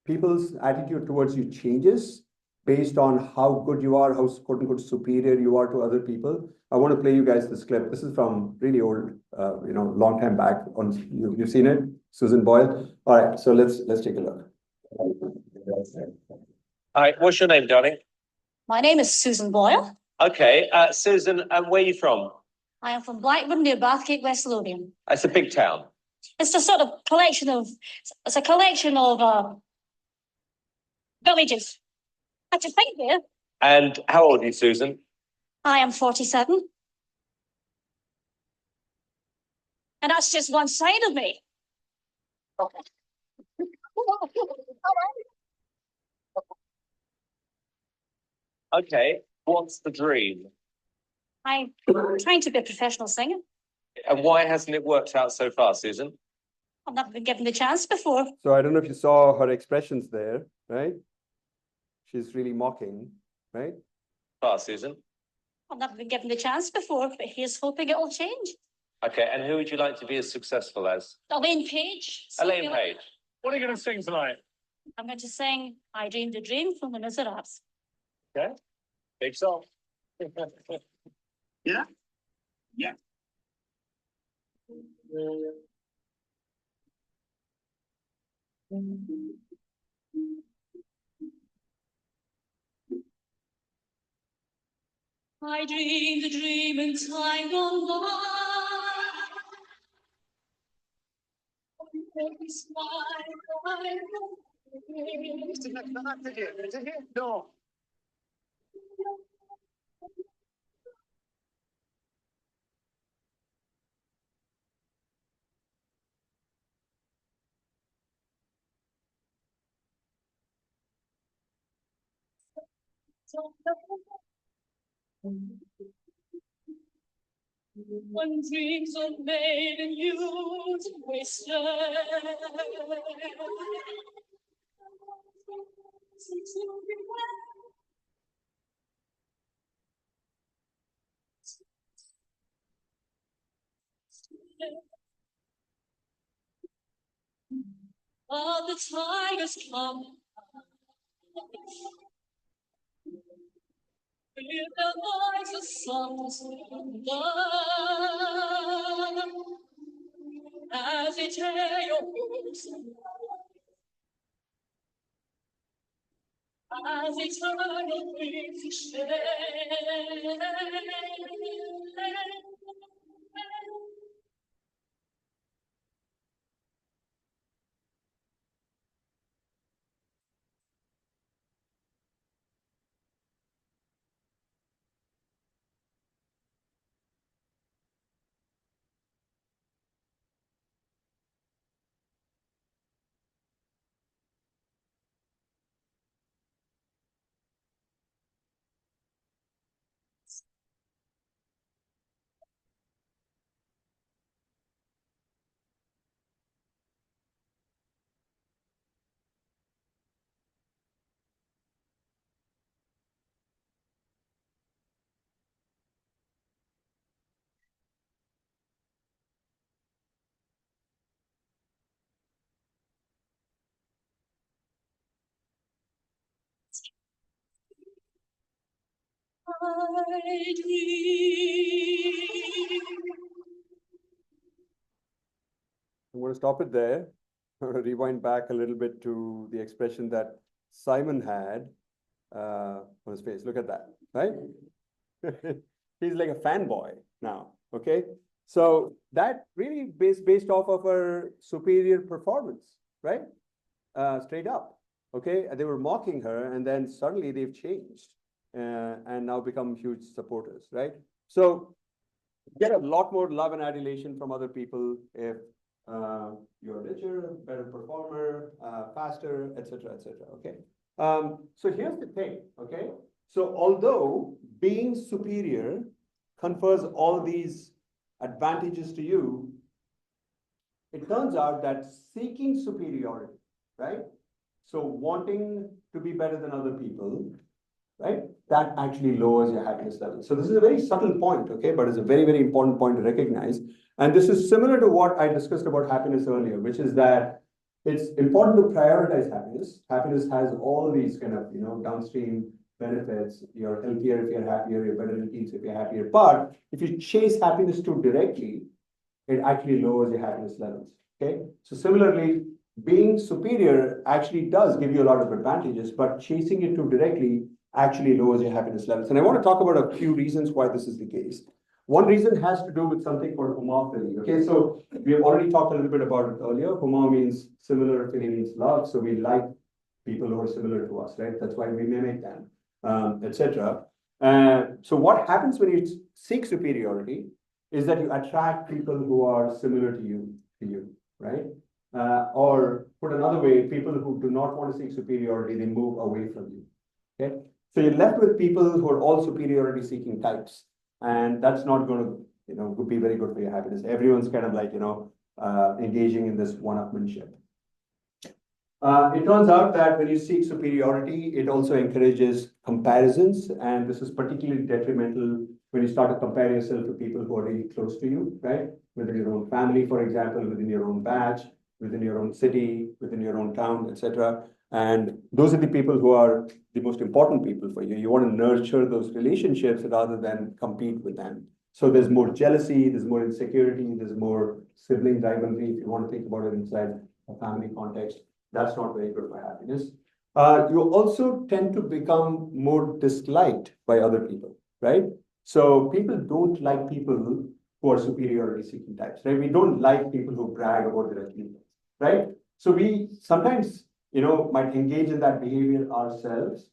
[SPEAKER 1] people's attitude towards you changes based on how good you are, how quote unquote superior you are to other people. I want to play you guys this clip. This is from really old, long time back. You've seen it, Susan Boyle. All right, so let's take a look.
[SPEAKER 6] Hi, what's your name, darling?
[SPEAKER 7] My name is Susan Boyle.
[SPEAKER 6] Okay, Susan, where are you from?
[SPEAKER 7] I am from Blackburn near Bathgate, West Lothian.
[SPEAKER 6] It's a big town.
[SPEAKER 7] It's a sort of collection of villages. I just think here.
[SPEAKER 6] And how old are you, Susan?
[SPEAKER 7] I am 47. And that's just one side of me. Okay.
[SPEAKER 6] Okay, what's the dream?
[SPEAKER 7] I'm trying to be a professional singer.
[SPEAKER 6] And why hasn't it worked out so far, Susan?
[SPEAKER 7] I've never been given the chance before.
[SPEAKER 1] So I don't know if you saw her expressions there, right? She's really mocking, right?
[SPEAKER 6] Susan?
[SPEAKER 7] I've never been given the chance before, but here's hoping it will change.
[SPEAKER 6] Okay, and who would you like to be as successful as?
[SPEAKER 7] Elaine Page.
[SPEAKER 6] Elaine Page.
[SPEAKER 3] What are you going to sing tonight?
[SPEAKER 7] I'm going to sing I Dreamed a Dream from the Miserables.
[SPEAKER 3] Okay, big song. Yeah. Yeah.
[SPEAKER 7] I dreamed a dream in time gone by.
[SPEAKER 3] No.
[SPEAKER 7] When dreams are made and used and wasted. But the time has come. Hear the voice of songs as they tear your hopes, as eternal grief share. I dream.
[SPEAKER 1] I'm going to stop it there. I'm going to rewind back a little bit to the expression that Simon had on his face. Look at that, right? He's like a fanboy now, okay? So that really based off of her superior performance, right? Straight up, okay? They were mocking her, and then suddenly they've changed and now become huge supporters, right? So get a lot more love and adulation from other people if you're richer, better performer, faster, etc., etc. Okay. So here's the thing. Okay. So although being superior confers all these advantages to you, it turns out that seeking superiority, right? So wanting to be better than other people, right? That actually lowers your happiness level. So this is a very subtle point, okay? But it's a very, very important point to recognize. And this is similar to what I discussed about happiness earlier, which is that it's important to prioritize happiness. Happiness has all these kind of, downstream benefits. You're healthier if you're happier, you're better in teams if you're happier. But if you chase happiness too directly, it actually lowers your happiness levels, okay? So similarly, being superior actually does give you a lot of advantages, but chasing it too directly actually lowers your happiness levels. And I want to talk about a few reasons why this is the case. One reason has to do with something called homophily. Okay, so we have already talked a little bit about it earlier. Homo means similar, phily means love. So we like people who are similar to us, right? That's why we mimic them, etc. So what happens when you seek superiority is that you attract people who are similar to you, right? Or put another way, people who do not want to seek superiority, they move away from you. Okay, so you're left with people who are all superiority seeking types, and that's not going to, be very good for your happiness. Everyone's kind of like, engaging in this one-upmanship. It turns out that when you seek superiority, it also encourages comparisons, and this is particularly detrimental when you start to compare yourself to people who are really close to you, right? Within your own family, for example, within your own batch, within your own city, within your own town, etc. And those are the people who are the most important people for you. You want to nurture those relationships rather than compete with them. So there's more jealousy, there's more insecurity, there's more sibling rivalry, if you want to think about it inside a family context. That's not very good for happiness. You also tend to become more disliked by other people, right? So people don't like people who are superiority seeking types, right? We don't like people who brag about their achievements, right? So we sometimes, might engage in that behavior ourselves.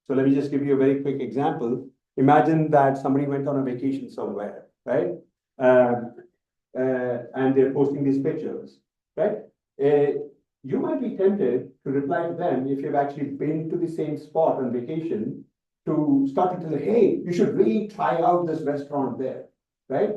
[SPEAKER 1] So let me just give you a very quick example. Imagine that somebody went on a vacation somewhere, right? And they're posting these pictures, right? You might be tempted to reply to them if you've actually been to the same spot on vacation to start to tell them, hey, you should really try out this restaurant there, right?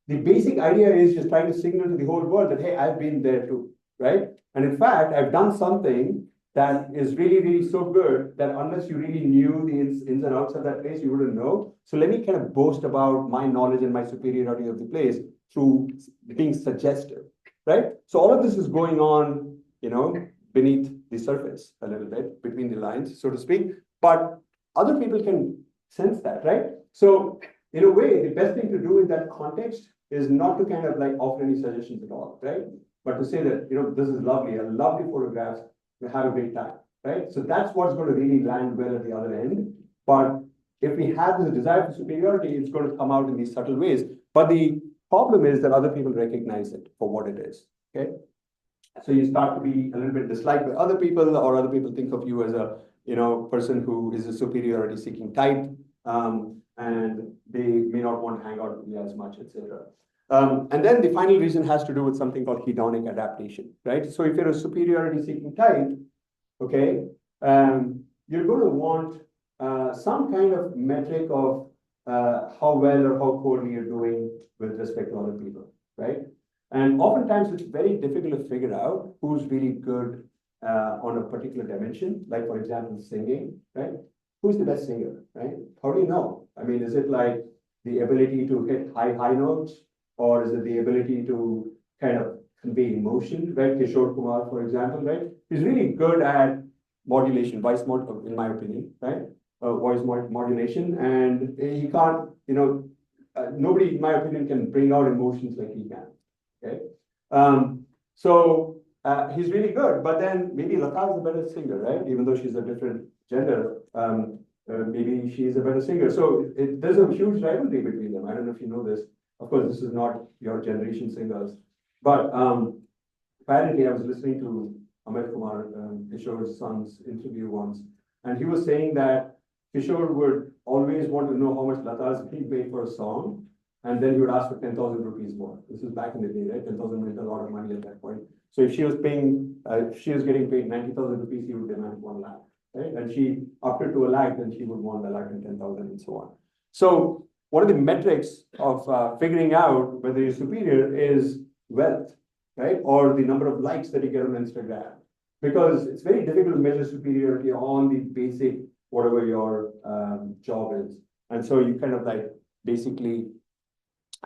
[SPEAKER 1] The basic idea is just trying to signal to the whole world that, hey, I've been there too, right? And in fact, I've done something that is really, really so good that unless you really knew the ins and outs of that place, you wouldn't know. So let me kind of boast about my knowledge and my superiority of the place through being suggestive, right? So all of this is going on, beneath the surface a little bit, between the lines, so to speak. But other people can sense that, right? So in a way, the best thing to do in that context is not to kind of like offer any suggestions at all, right? But to say that, this is lovely, I love the photographs, we have a great time, right? So that's what's going to really land well at the other end. But if we have this desire for superiority, it's going to come out in these subtle ways. But the problem is that other people recognize it for what it is, okay? So you start to be a little bit disliked by other people, or other people think of you as a, person who is a superiority seeking type, and they may not want to hang out with you as much, etc. And then the final reason has to do with something called hedonic adaptation, right? So if you're a superiority seeking type, okay, you're going to want some kind of metric of how well or how poorly you're doing with respect to other people, right? And oftentimes it's very difficult to figure out who's really good on a particular dimension, like for example, singing, right? Who's the best singer, right? How do you know? I mean, is it like the ability to hit high notes, or is it the ability to kind of convey emotion, right? Kishore Kumar, for example, right? He's really good at modulation, in my opinion, right? Voice modulation, and he can't, nobody, in my opinion, can bring out emotions like he can. Okay, so he's really good, but then maybe Lata is a better singer, right? Even though she's a different gender, maybe she's a better singer. So there's a huge rivalry between them. I don't know if you know this. Of course, this is not your generation singers, but apparently I was listening to Amit Kumar, Kishore's son's interview once, and he was saying that Kishore would always want to know how much Lata is being paid for a song. And then he would ask for 10,000 rupees more. This is back in the day, right? 10,000 meant a lot of money at that point. So if she was getting paid 90,000 rupees, he would demand 1 lakh, right? And she, up to 1 lakh, then she would want 1,10,000 and so on. So one of the metrics of figuring out whether you're superior is wealth, right? Or the number of likes that you get on Instagram. Because it's very difficult to measure superiority on the basic, whatever your job is. And so you kind of like basically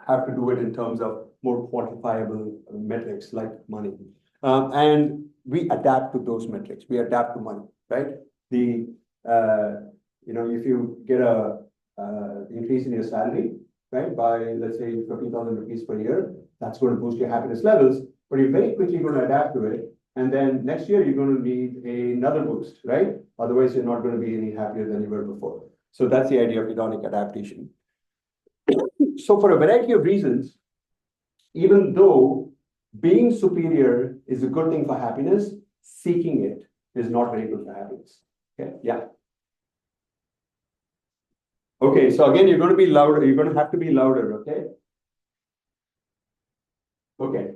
[SPEAKER 1] have to do it in terms of more quantifiable metrics like money. And we adapt to those metrics. We adapt to money, right? The if you get a increase in your salary, right, by let's say 50,000 rupees per year, that's going to boost your happiness levels. But you're very quickly going to adapt to it, and then next year you're going to need another boost, right? Otherwise, you're not going to be any happier than you were before. So that's the idea of hedonic adaptation. So for a variety of reasons, even though being superior is a good thing for happiness, seeking it is not very good for happiness. Okay, yeah. Okay, so again, you're going to be louder. You're going to have to be louder, okay? Okay.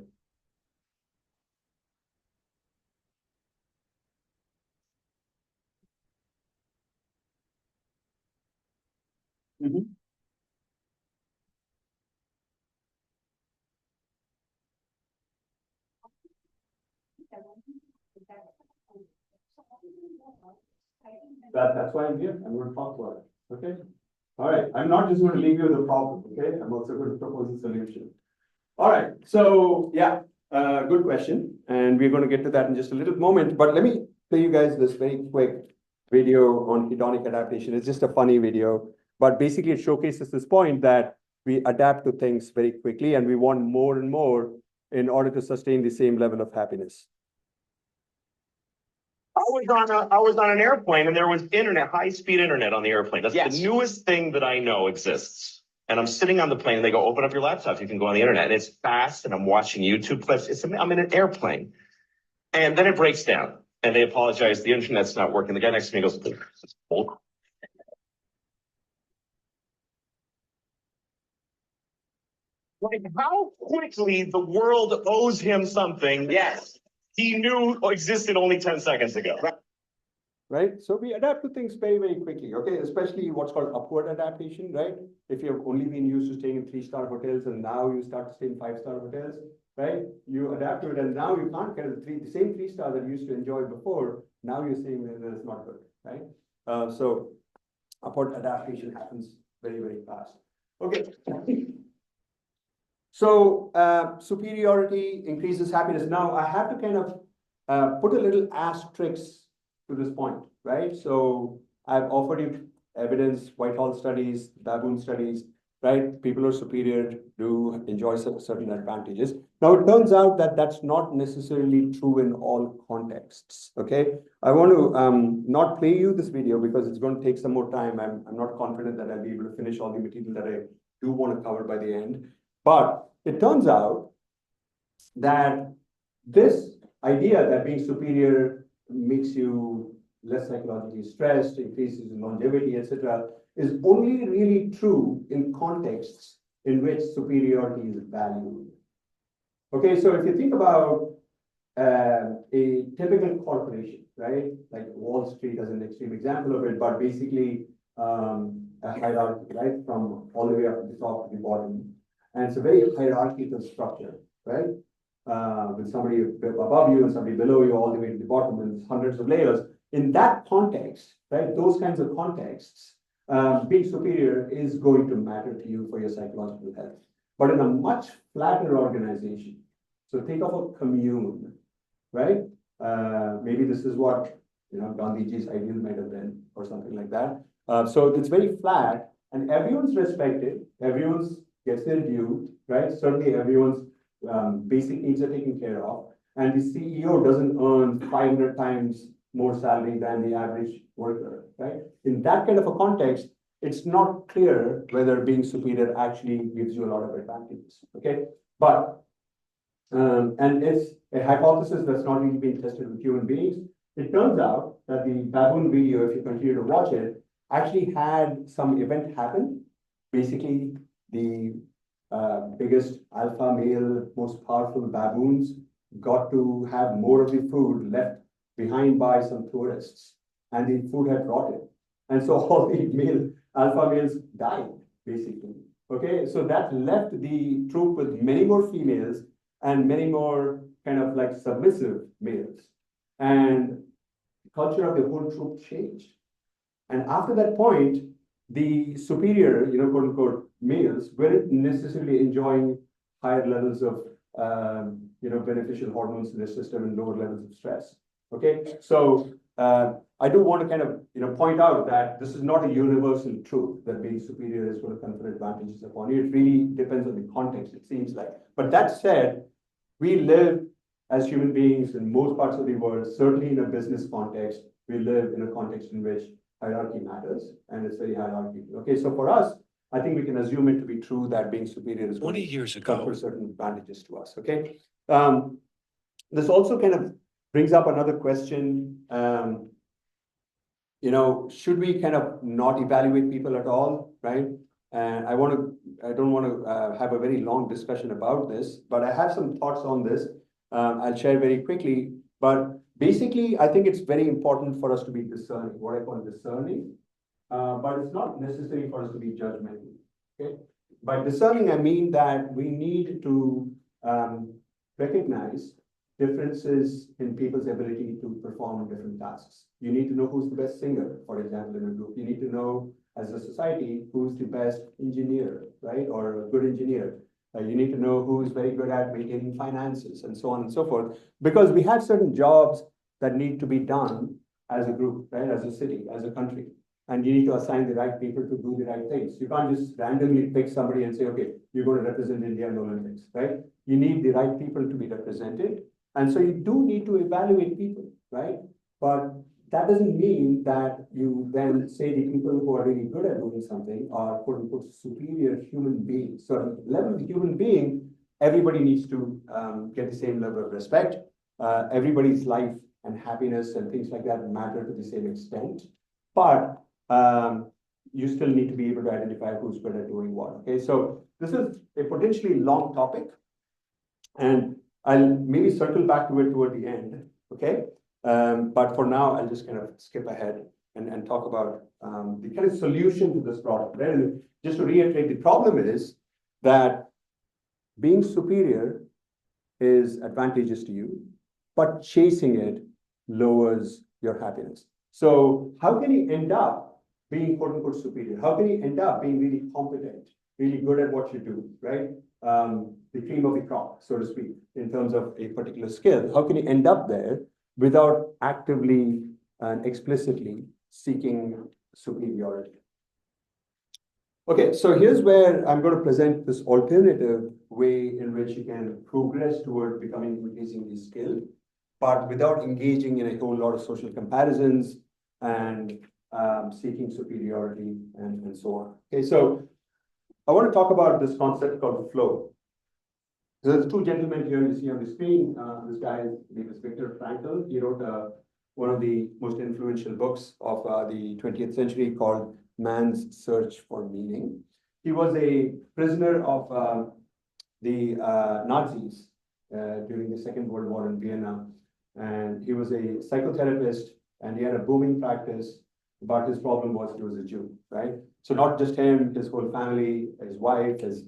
[SPEAKER 1] Mhm. That's why I'm here. I'm going to talk about it. Okay. All right. I'm not just going to leave you with a problem. Okay. I'm also going to propose a solution. All right. So yeah, good question. And we're going to get to that in just a little moment. But let me play you guys this very quick video on hedonic adaptation. It's just a funny video, but basically it showcases this point that we adapt to things very quickly and we want more and more in order to sustain the same level of happiness.
[SPEAKER 8] I was on an airplane and there was internet, high-speed internet on the airplane. That's the newest thing that I know exists. And I'm sitting on the plane and they go, open up your laptop, you can go on the internet. And it's fast and I'm watching YouTube clips. I'm in an airplane. And then it breaks down and they apologize, the internet's not working. The guy next to me goes, like how quickly the world owes him something. Yes. He knew existed only 10 seconds ago.
[SPEAKER 1] Right? So we adapt to things very, very quickly, okay? Especially what's called upward adaptation, right? If you've only been used to staying in 3-star hotels and now you start to stay in 5-star hotels, right? You adapt to it and now you can't get the same 3-star that you used to enjoy before. Now you're saying that it's not good, right? So upward adaptation happens very, very fast. Okay. So superiority increases happiness. Now I have to kind of put a little asterisk to this point, right? So I've offered you evidence, Whitehall studies, baboon studies, right? People who are superior do enjoy certain advantages. Now it turns out that that's not necessarily true in all contexts, okay? I want to not play you this video because it's going to take some more time. I'm not confident that I'll be able to finish all the material that I do want to cover by the end. But it turns out that this idea that being superior makes you less psychologically stressed, increases in longevity, etc., is only really true in contexts in which superiority is valued. Okay, so if you think about a typical corporation, right, like Wall Street as an extreme example of it, but basically a hierarchy, right, from all the way up to the top to the bottom. And it's a very hierarchical structure, right? With somebody above you and somebody below you, all the way to the bottom, and hundreds of layers. In that context, right, those kinds of contexts, being superior is going to matter to you for your psychological health. But in a much flatter organization, so think of a commune, right? Maybe this is what Gandhiji's ideal might have been, or something like that. So it's very flat, and everyone's respected, everyone's gets their due, right? Certainly everyone's basic needs are taken care of. And the CEO doesn't earn 500 times more salary than the average worker, right? In that kind of a context, it's not clear whether being superior actually gives you a lot of advantages, okay? But, and it's a hypothesis that's not really been tested with human beings. It turns out that the baboon video, if you continue to watch it, actually had some event happen. Basically, the biggest alpha male, most powerful baboons got to have more of the food left behind by some tourists, and the food had rotted. And so all the alpha males died, basically. Okay, so that left the troop with many more females, and many more kind of like submissive males. And the culture of the whole troop changed. And after that point, the superior, quote unquote, males weren't necessarily enjoying higher levels of, beneficial hormones in their system and lower levels of stress. Okay, so I do want to kind of, point out that this is not a universal truth that being superior is going to confer advantages upon you. It really depends on the context, it seems like. But that said, we live as human beings in most parts of the world, certainly in a business context, we live in a context in which hierarchy matters, and it's very hierarchical. Okay, so for us, I think we can assume it to be true that being superior is
[SPEAKER 5] 20 years ago,
[SPEAKER 1] confer certain advantages to us. Okay, this also kind of brings up another question. Should we kind of not evaluate people at all, right? And I don't want to have a very long discussion about this, but I have some thoughts on this. I'll share very quickly, but basically, I think it's very important for us to be discerning, what I call discerning, but it's not necessary for us to be judgmental, okay? By discerning, I mean that we need to recognize differences in people's ability to perform different tasks. You need to know who's the best singer, for example, in a group. You need to know, as a society, who's the best engineer, right? Or a good engineer. You need to know who's very good at maintaining finances and so on and so forth. Because we have certain jobs that need to be done as a group, right? As a city, as a country. And you need to assign the right people to do the right things. You can't just randomly pick somebody and say, okay, you're going to represent India in the Olympics, right? You need the right people to be represented. And so you do need to evaluate people, right? But that doesn't mean that you then say the people who are really good at doing something are quote unquote superior human beings. So at the level of human being, everybody needs to get the same level of respect. Everybody's life and happiness and things like that matter to the same extent. But you still need to be able to identify who's good at doing what. Okay, so this is a potentially long topic, and I'll maybe circle back to it toward the end. Okay. But for now, I'll just kind of skip ahead and talk about the kind of solution to this problem. Right? And just to reiterate, the problem is that being superior is advantageous to you, but chasing it lowers your happiness. So how can you end up being quote unquote superior? How can you end up being really competent, really good at what you do, right? The cream of the crop, so to speak, in terms of a particular skill. How can you end up there without actively and explicitly seeking superiority? Okay, so here's where I'm going to present this alternative way in which you can progress toward becoming increasingly skilled, but without engaging in a whole lot of social comparisons and seeking superiority and so on. Okay, so I want to talk about this concept called flow. So there's two gentlemen here you see on the screen. This guy's name is Viktor Frankl. He wrote one of the most influential books of the 20th century called Man's Search for Meaning. He was a prisoner of the Nazis during the Second World War in Vienna. And he was a psychotherapist, and he had a booming practice, but his problem was he was a Jew, right? So not just him, his whole family, his wife, his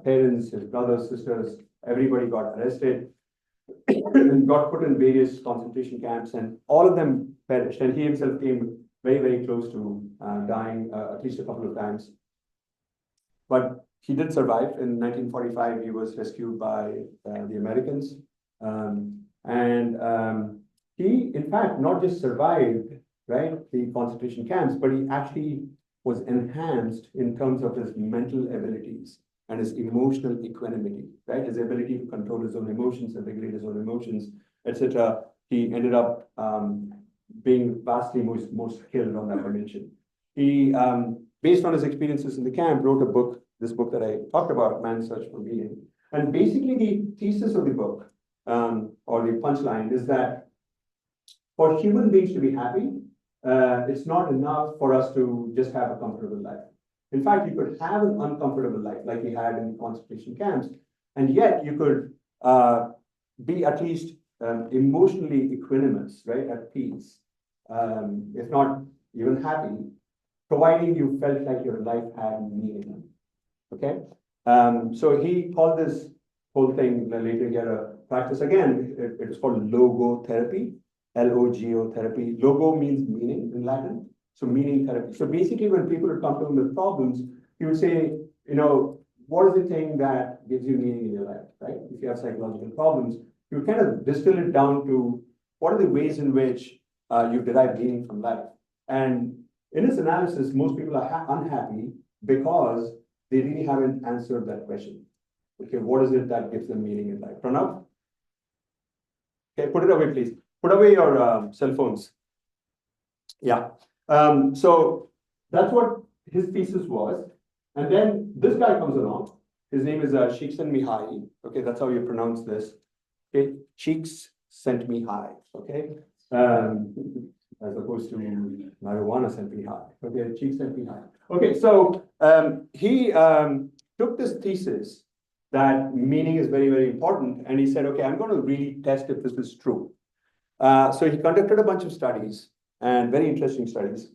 [SPEAKER 1] parents, his brothers, sisters, everybody got arrested and got put in various concentration camps, and all of them perished. And he himself came very, very close to dying at least a couple of times. But he did survive. In 1945, he was rescued by the Americans. He, in fact, not just survived, right, the concentration camps, but he actually was enhanced in terms of his mental abilities and his emotional equanimity, right? His ability to control his own emotions and regulate his own emotions, etc. He ended up being vastly more skilled on that dimension. He, based on his experiences in the camp, wrote a book, this book that I talked about, Man's Search for Meaning. And basically the thesis of the book, or the punchline, is that for human beings to be happy, it's not enough for us to just have a comfortable life. In fact, you could have an uncomfortable life like we had in the concentration camps, and yet you could be at least emotionally equanimous, right, at peace, if not even happy, providing you felt like your life had meaning. Okay, so he called this whole thing later here, practice again. It is called logotherapy, Logo therapy. Logo means meaning in Latin, so meaning therapy. So basically, when people would come to him with problems, he would say, what is the thing that gives you meaning in your life, right? If you have psychological problems, you kind of distill it down to what are the ways in which you derive meaning from life. And in his analysis, most people are unhappy because they really haven't answered that question. Okay, what is it that gives them meaning in life? Pranav? Okay, put it away, please. Put away your cell phones. Yeah. So that's what his thesis was. And then this guy comes along. His name is Csikszentmihalyi. Okay, that's how you pronounce this. Okay, Csikszentmihalyi. Okay, as opposed to marijuana sent me high. Okay, Csikszentmihalyi. Okay, so he took this thesis that meaning is very, very important, and he said, okay, I'm going to really test if this is true. So he conducted a bunch of studies, and very interesting studies.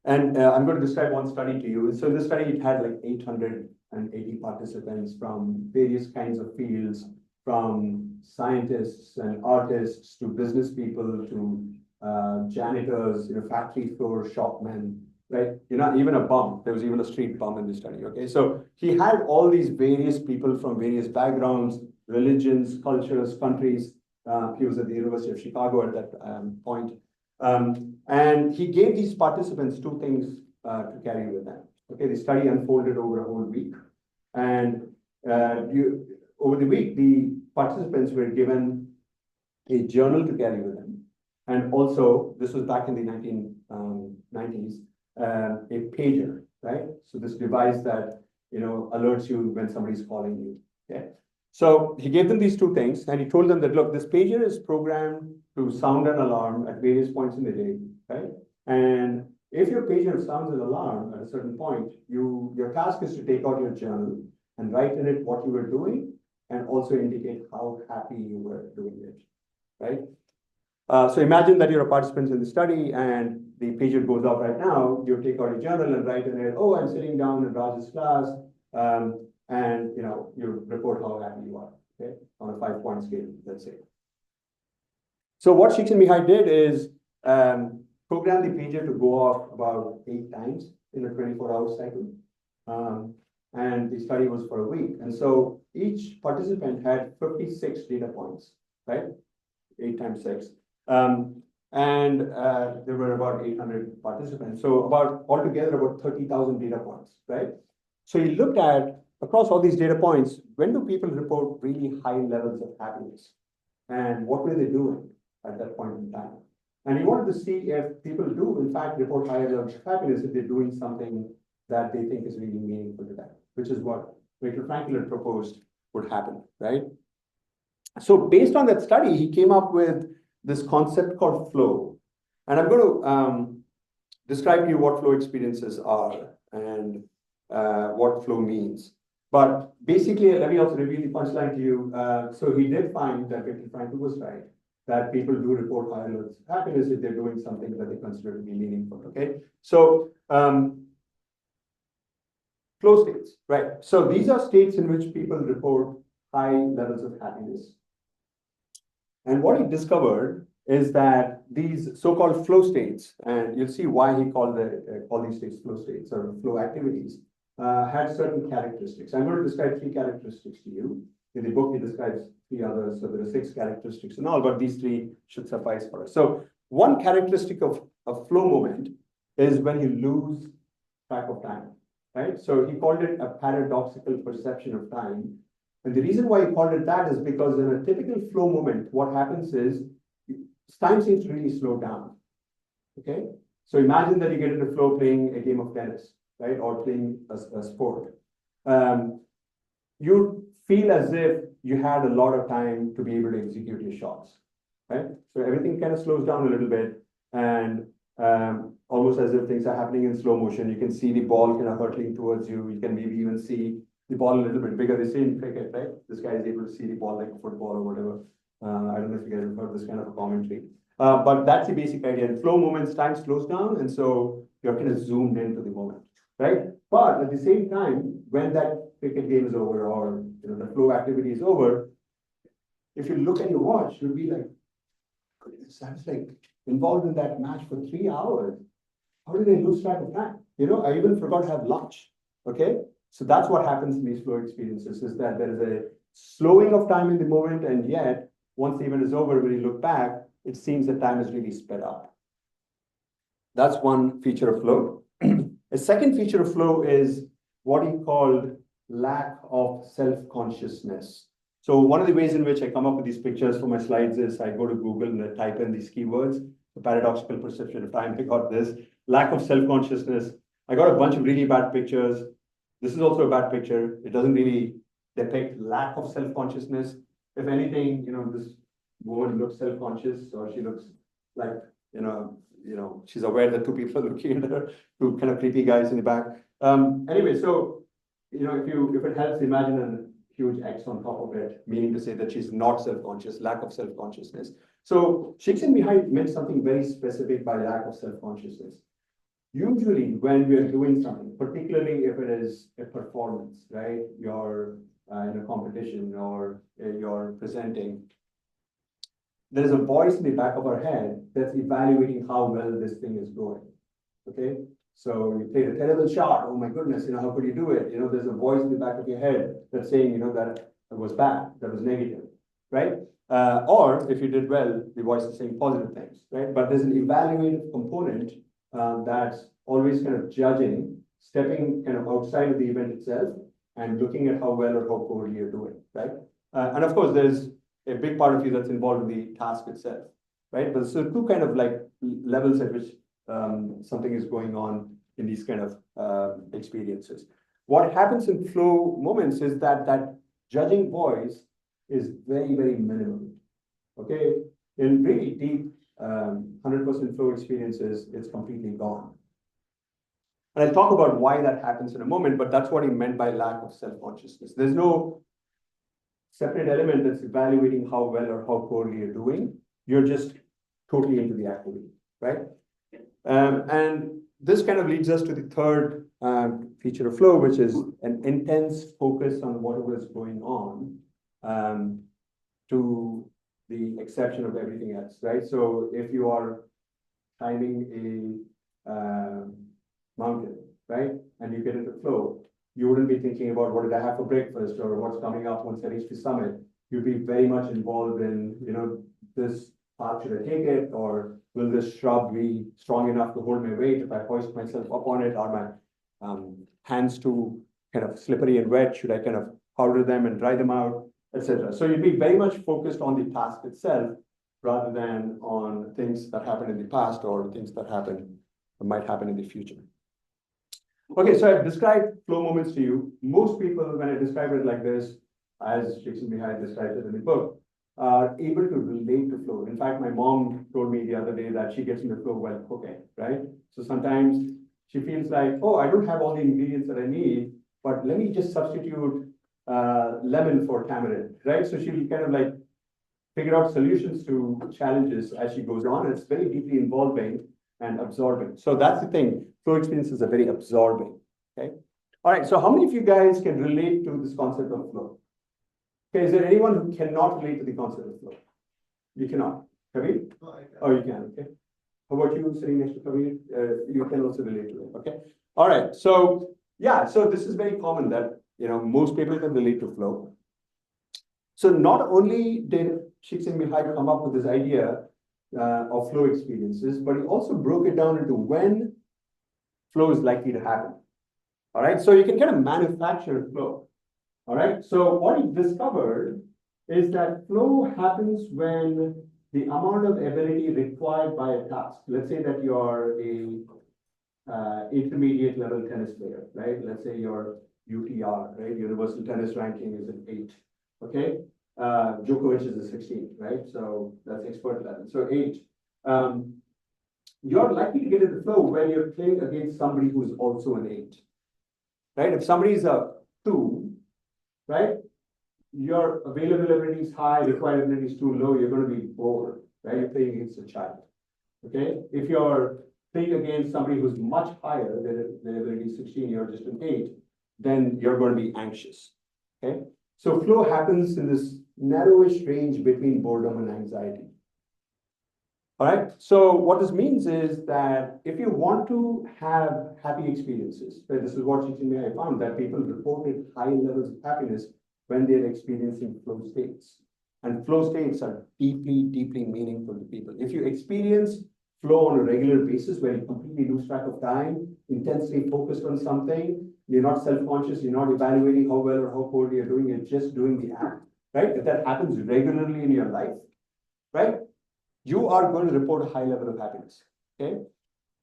[SPEAKER 1] And I'm going to describe one study to you. So this study, it had like 880 participants from various kinds of fields, from scientists and artists to business people to janitors, factory floor shopmen, right? Even a bum. There was even a street bum in this study. Okay, so he had all these various people from various backgrounds, religions, cultures, countries. He was at the University of Chicago at that point. And he gave these participants two things to carry with them. Okay, the study unfolded over a whole week. And over the week, the participants were given a journal to carry with them. And also, this was back in the 1990s, a pager, right? So this device that, alerts you when somebody's calling you, okay? So he gave them these two things, and he told them that, look, this pager is programmed to sound an alarm at various points in the day, right? And if your pager sounds an alarm at a certain point, your task is to take out your journal and write in it what you were doing, and also indicate how happy you were doing it, right? So imagine that you're a participant in the study, and the pager goes off right now. You take out your journal and write in it, oh, I'm sitting down in Raj's class, and you report how happy you are, okay, on a 5-point scale, let's say. So what Csikszentmihalyi did is program the pager to go off about 8 times in a 24-hour cycle. And the study was for a week. And so each participant had 56 data points, right? 8 times 6. And there were about 800 participants. So altogether about 30,000 data points, right? So he looked at, across all these data points, when do people report really high levels of happiness? And what were they doing at that point in time? And he wanted to see if people do, in fact, report higher levels of happiness if they're doing something that they think is really meaningful to them, which is what Viktor Frankl had proposed would happen, right? So based on that study, he came up with this concept called flow. And I'm going to describe to you what flow experiences are and what flow means. But basically, let me also reveal the punchline to you. So he did find that Viktor Frankl was right, that people do report higher levels of happiness if they're doing something that they consider to be meaningful, okay? So flow states, right? So these are states in which people report high levels of happiness. And what he discovered is that these so-called flow states, and you'll see why he called these states flow states or flow activities, had certain characteristics. I'm going to describe 3 characteristics to you. In the book, he describes 3 others, so there are 6 characteristics in all, but these 3 should suffice for us. So one characteristic of a flow moment is when you lose track of time, right? So he called it a paradoxical perception of time. And the reason why he called it that is because in a typical flow moment, what happens is time seems to really slow down, okay? So imagine that you get into flow playing a game of tennis, right? Or playing a sport. You feel as if you had a lot of time to be able to execute your shots, right? So everything kind of slows down a little bit, and almost as if things are happening in slow motion. You can see the ball kind of hurtling towards you. You can maybe even see the ball a little bit bigger. They say in cricket, right? This guy is able to see the ball like a football or whatever. I don't know if you guys have heard this kind of a commentary. But that's the basic idea. In flow moments, time slows down, and so you're kind of zoomed into the moment, right? But at the same time, when that cricket game is over or the flow activity is over, if you look at your watch, you'll be like, goodness, I was like involved in that match for 3 hours. How did I lose track of time? I even forgot to have lunch. Okay. So that's what happens in these flow experiences, is that there is a slowing of time in the moment, and yet once the event is over, when you look back, it seems that time is really sped up. That's one feature of flow. A second feature of flow is what he called lack of self-consciousness. So one of the ways in which I come up with these pictures for my slides is I go to Google and I type in these keywords, the paradoxical perception of time. I got this, lack of self-consciousness. I got a bunch of really bad pictures. This is also a bad picture. It doesn't really depict lack of self-consciousness. If anything, this woman looks self-conscious, or she looks like, she's aware that two people are looking at her, two kind of creepy guys in the back. Anyway, so, if it helps, imagine a huge X on top of it, meaning to say that she's not self-conscious, lack of self-consciousness. So Csikszentmihalyi meant something very specific by lack of self-consciousness. Usually when we are doing something, particularly if it is a performance, right? You're in a competition or you're presenting, there is a voice in the back of our head that's evaluating how well this thing is going. Okay. So you played a terrible shot. Oh my goodness, how could you do it? There's a voice in the back of your head that's saying, that was bad, that was negative, right? Or if you did well, the voice is saying positive things, right? But there's an evaluative component that's always kind of judging, stepping kind of outside of the event itself and looking at how well or how poorly you're doing, right? And of course, there's a big part of you that's involved in the task itself, right? But so two kind of like levels at which something is going on in these kind of experiences. What happens in flow moments is that judging voice is very, very minimal. Okay, in really deep 100% flow experiences, it's completely gone. And I'll talk about why that happens in a moment, but that's what he meant by lack of self-consciousness. There's no separate element that's evaluating how well or how poorly you're doing. You're just totally into the activity, right? And this kind of leads us to the third feature of flow, which is an intense focus on whatever is going on, to the exception of everything else, right? So if you are climbing a mountain, right, and you get into flow, you wouldn't be thinking about what did I have for breakfast or what's coming up once I reach the summit. You'd be very much involved in, this path, should I take it, or will this shrub be strong enough to hold my weight if I hoist myself up on it? Are my hands too kind of slippery and wet? Should I kind of powder them and dry them out, etc.? So you'd be very much focused on the task itself rather than on things that happened in the past or things that might happen in the future. Okay, so I've described flow moments to you. Most people, when I describe it like this, as Csikszentmihalyi described it in the book, are able to relate to flow. In fact, my mom told me the other day that she gets into flow while cooking, right? So sometimes she feels like, oh, I don't have all the ingredients that I need, but let me just substitute lemon for tamarind, right? So she'll kind of like figure out solutions to challenges as she goes on. It's very deeply involving and absorbing. So that's the thing. Flow experiences are very absorbing. Okay. All right. So how many of you guys can relate to this concept of flow? Okay. Is there anyone who cannot relate to the concept of flow? You cannot. Kabir? Oh, you can. Okay. How about you sitting next to Kabir? You can also relate to it. Okay. All right. So yeah. So this is very common that most people can relate to flow. So not only did Csikszentmihalyi come up with this idea of flow experiences, but he also broke it down into when flow is likely to happen. All right, so you can kind of manufacture flow. All right, so what he discovered is that flow happens when the amount of ability required by a task. Let's say that you're a intermediate level tennis player, right? Let's say your UTR, right? Universal tennis ranking is an 8. Okay. Djokovic is a 16, right? So that's expert level. So 8. You're likely to get into flow when you're playing against somebody who's also an 8, right? If somebody is a 2, right? Your availability is high, required ability is too low, you're going to be bored, right? You're playing against a child, okay? If you're playing against somebody who's much higher, their ability is 16, you're just an 8, then you're going to be anxious. Okay, so flow happens in this narrowish range between boredom and anxiety. All right, so what this means is that if you want to have happy experiences, right, this is what I found, that people reported high levels of happiness when they're experiencing flow states. And flow states are deeply, deeply meaningful to people. If you experience flow on a regular basis where you completely lose track of time, intensely focused on something, you're not self-conscious, you're not evaluating how well or how poorly you're doing, you're just doing the act, right? If that happens regularly in your life, right, you are going to report a high level of happiness, okay?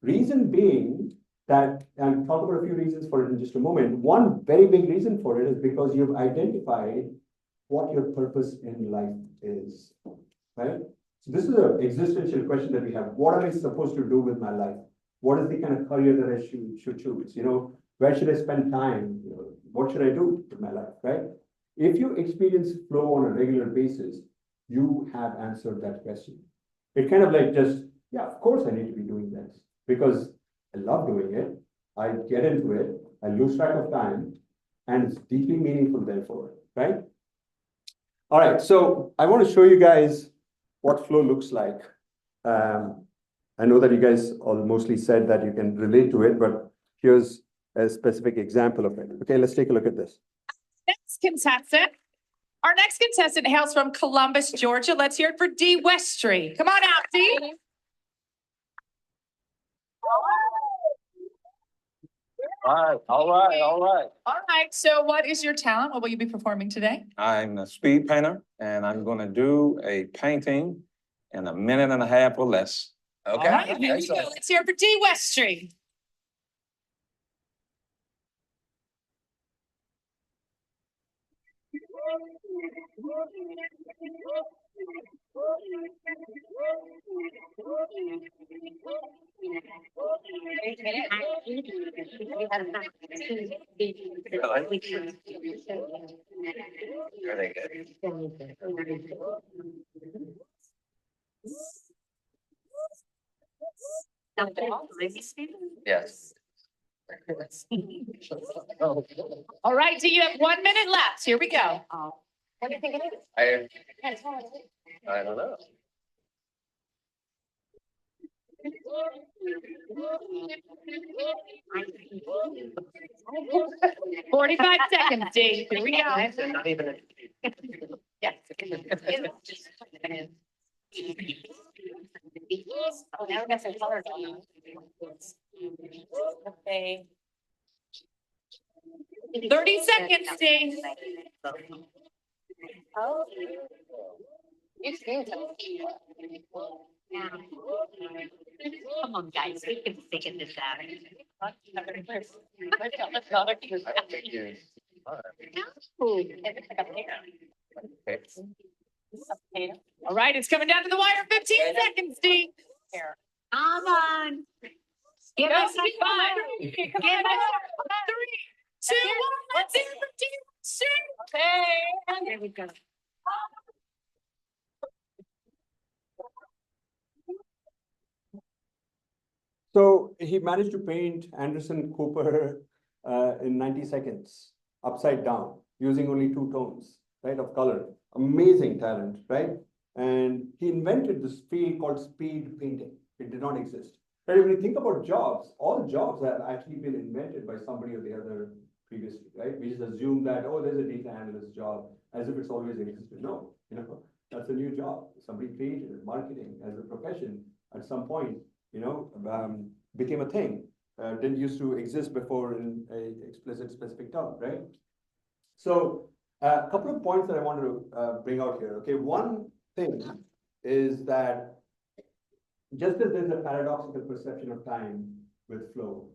[SPEAKER 1] Reason being that, and I'll talk about a few reasons for it in just a moment. One very big reason for it is because you've identified what your purpose in life is, right? So this is an existential question that we have. What am I supposed to do with my life? What is the kind of career that I should choose? You know, where should I spend time? You know, what should I do with my life, right? If you experience flow on a regular basis, you have answered that question. It kind of like just, yeah, of course I need to be doing this because I love doing it. I get into it. I lose track of time and it's deeply meaningful therefore, right? All right, so I want to show you guys what flow looks like. I know that you guys all mostly said that you can relate to it, but here's a specific example of it. Okay, let's take a look at this.
[SPEAKER 9] Our next contestant hails from Columbus, Georgia. Let's hear it for Dee Westry. Come on out, Dee.
[SPEAKER 10] All right.
[SPEAKER 9] All right, so what is your talent? What will you be performing today?
[SPEAKER 10] I'm a speed painter and I'm gonna do a painting in a minute and a half or less.
[SPEAKER 9] All right, here we go. Let's hear it for Dee Westry.
[SPEAKER 6] Very good. Yes.
[SPEAKER 9] All right, Dee, you have 1 minute left. Here we go.
[SPEAKER 6] I don't know.
[SPEAKER 9] 45 seconds, Dee. Here we go.
[SPEAKER 6] Not even.
[SPEAKER 9] Yes.
[SPEAKER 2] Oh, now we got some colors on. Okay.
[SPEAKER 9] 30 seconds, Dee.
[SPEAKER 2] Oh. You can tell.
[SPEAKER 7] Come on, guys, we can figure this out.
[SPEAKER 9] All right, it's coming down to the wire. 15 seconds, Dee.
[SPEAKER 7] Come on. Give us a five.
[SPEAKER 9] Give us 3, 2, 1. Let's hear it for Dee Westry.
[SPEAKER 7] Okay. There we go.
[SPEAKER 1] So he managed to paint Anderson Cooper in 90 seconds, upside down, using only 2 tones, right, of color. Amazing talent, right? And he invented this field called speed painting. It did not exist. But when you think about jobs, all jobs have actually been invented by somebody or the other previously, right? We just assume that, oh, there's a data analyst job, as if it's always existed. No, you know, that's a new job. Somebody created it. Marketing as a profession at some point, you know, became a thing. Didn't used to exist before in a explicit specific term, right? So a couple of points that I wanted to bring out here. Okay, one thing is that just as there's a paradoxical perception of time with flow,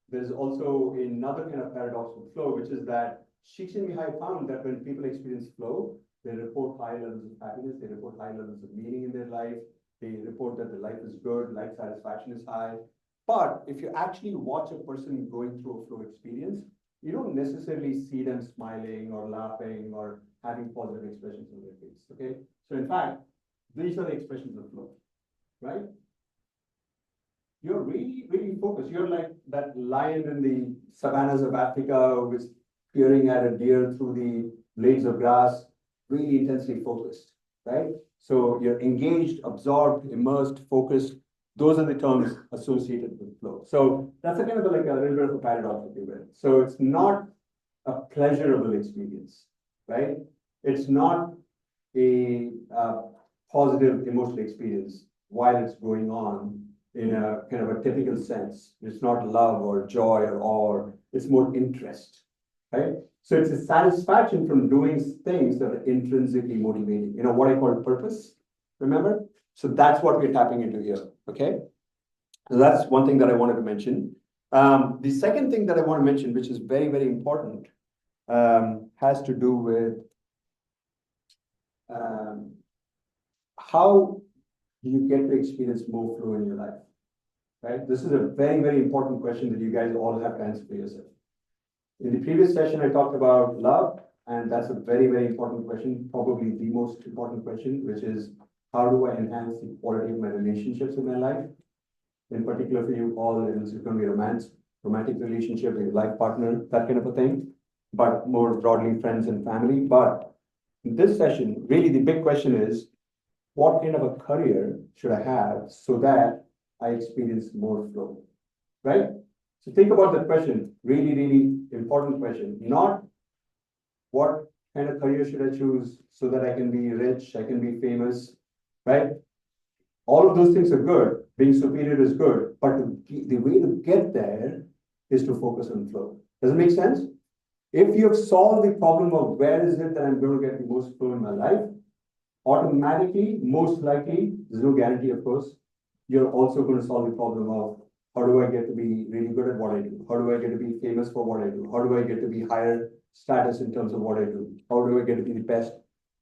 [SPEAKER 1] there's also another kind of paradox with flow, which is that Csikszentmihalyi found that when people experience flow, they report high levels of happiness, they report high levels of meaning in their life, they report that the life is good, life satisfaction is high. But if you actually watch a person going through a flow experience, you don't necessarily see them smiling or laughing or having positive expressions on their face, okay? So in fact, these are the expressions of flow, right? You're really, really focused. You're like that lion in the savannas of Africa who is peering at a deer through the blades of grass, really intensely focused, right? So you're engaged, absorbed, immersed, focused. Those are the terms associated with flow. So that's a kind of like a little bit of a paradox, if you will. So it's not a pleasurable experience, right? It's not a positive emotional experience while it's going on in a kind of a typical sense. It's not love or joy or awe, it's more interest, right? So it's a satisfaction from doing things that are intrinsically motivating, what I call purpose, remember? So that's what we're tapping into here, okay? So that's one thing that I wanted to mention. The second thing that I want to mention, which is very, very important, has to do with how do you get to experience more flow in your life, right? This is a very, very important question that you guys all have to answer for yourself. In the previous session, I talked about love, and that's a very, very important question, probably the most important question, which is how do I enhance the quality of my relationships in my life? In particular for you all, it's going to be romance, romantic relationship, your life partner, that kind of a thing, but more broadly friends and family. But in this session, really the big question is, what kind of a career should I have so that I experience more flow, right? So think about that question, really, really important question. Not what kind of career should I choose so that I can be rich, I can be famous, right? All of those things are good. Being superior is good, but the way to get there is to focus on flow. Does it make sense? If you have solved the problem of where is it that I'm going to get the most flow in my life, automatically, most likely, there's no guarantee, of course, you're also going to solve the problem of how do I get to be really good at what I do? How do I get to be famous for what I do? How do I get to be higher status in terms of what I do? How do I get to be the best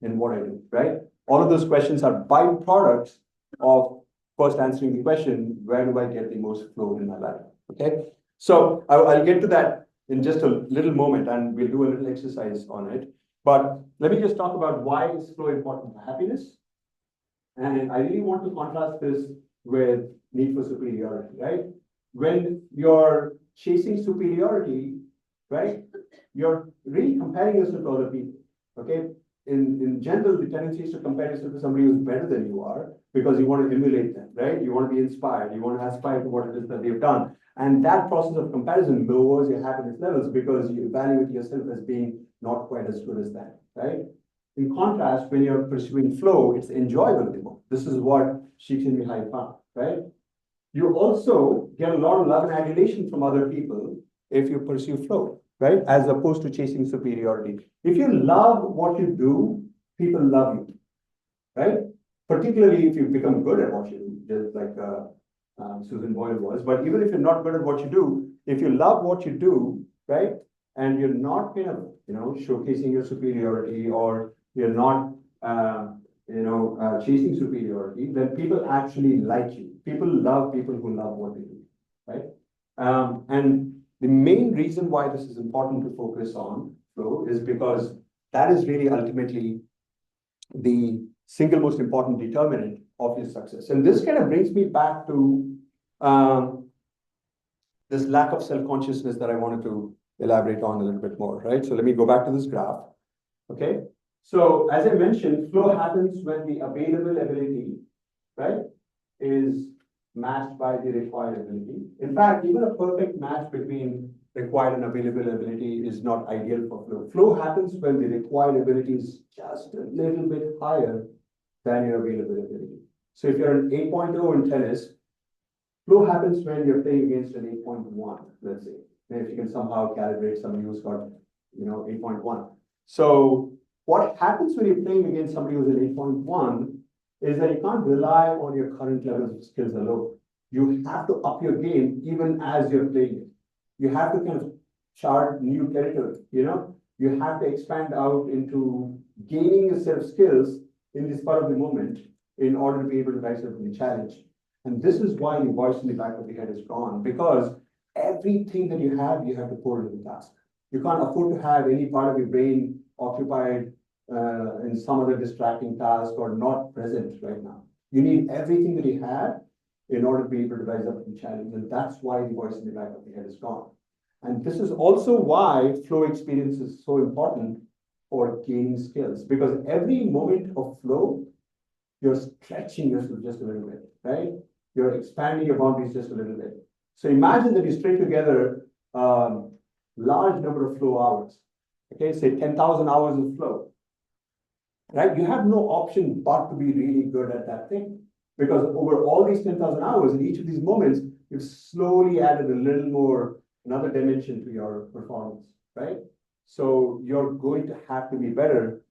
[SPEAKER 1] in what I do, right? All of those questions are byproducts of first answering the question, where do I get the most flow in my life? Okay, so I'll get to that in just a little moment, and we'll do a little exercise on it. But let me just talk about why is flow important for happiness. And I really want to contrast this with need for superiority, right? When you're chasing superiority, right, you're really comparing yourself to other people, okay? In general, the tendency is to compare yourself to somebody who's better than you are because you want to emulate them, right? You want to be inspired. You want to aspire to what it is that they've done. And that process of comparison lowers your happiness levels because you evaluate yourself as being not quite as good as that, right? In contrast, when you're pursuing flow, it's enjoyable. This is what Shikshin Mihai found, right? You also get a lot of love and adulation from other people if you pursue flow, right? As opposed to chasing superiority. If you love what you do, people love you, right? Particularly if you become good at what you do, just like Susan Boyle was. But even if you're not good at what you do, if you love what you do, right? And you're not kind of, showcasing your superiority, or you're not, chasing superiority, then people actually like you. People love people who love what they do, right? And the main reason why this is important to focus on flow is because that is really ultimately the single most important determinant of your success. And this kind of brings me back to this lack of self-consciousness that I wanted to elaborate on a little bit more, right? So let me go back to this graph, okay? So as I mentioned, flow happens when the available ability, right, is matched by the required ability. In fact, even a perfect match between required and available ability is not ideal for flow. Flow happens when the required ability is just a little bit higher than your available ability. So if you're an 8.0 in tennis, flow happens when you're playing against an 8.1, let's say. And if you can somehow calibrate somebody who's got, 8.1. So what happens when you're playing against somebody who's an 8.1 is that you can't rely on your current levels of skills alone. You have to up your game even as you're playing it. You have to kind of chart new territory, You have to expand out into gaining a set of skills in this part of the moment in order to be able to rise up to the challenge. And this is why the voice in the back of the head is gone, because everything that you have to pour into the task. You can't afford to have any part of your brain occupied in some other distracting task or not present right now. You need everything that you have in order to be able to rise up to the challenge. And that's why the voice in the back of the head is gone. And this is also why flow experience is so important for gaining skills, because every moment of flow, you're stretching yourself just a little bit, right? You're expanding your boundaries just a little bit. So imagine that you string together large number of flow hours. Okay, say 10,000 hours of flow, right? You have no option but to be really good at that thing, because over all these 10,000 hours, in each of these moments, you've slowly added a little more, another dimension to your performance, right? So you're going to have to be better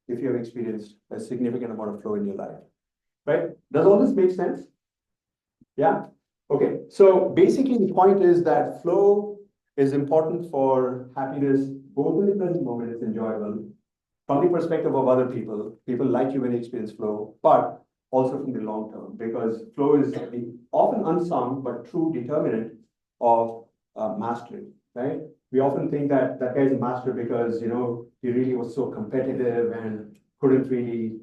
[SPEAKER 1] if you have experienced a significant amount of flow in your life, right? Does all this make sense? Yeah? Okay, so basically the point is that flow is important for happiness, both in the present moment, it's enjoyable, from the perspective of other people, people like you when you experience flow, but also from the long term, because flow is the often unsung but true determinant of mastery, right? We often think that that guy's a master because, he really was so competitive and couldn't really,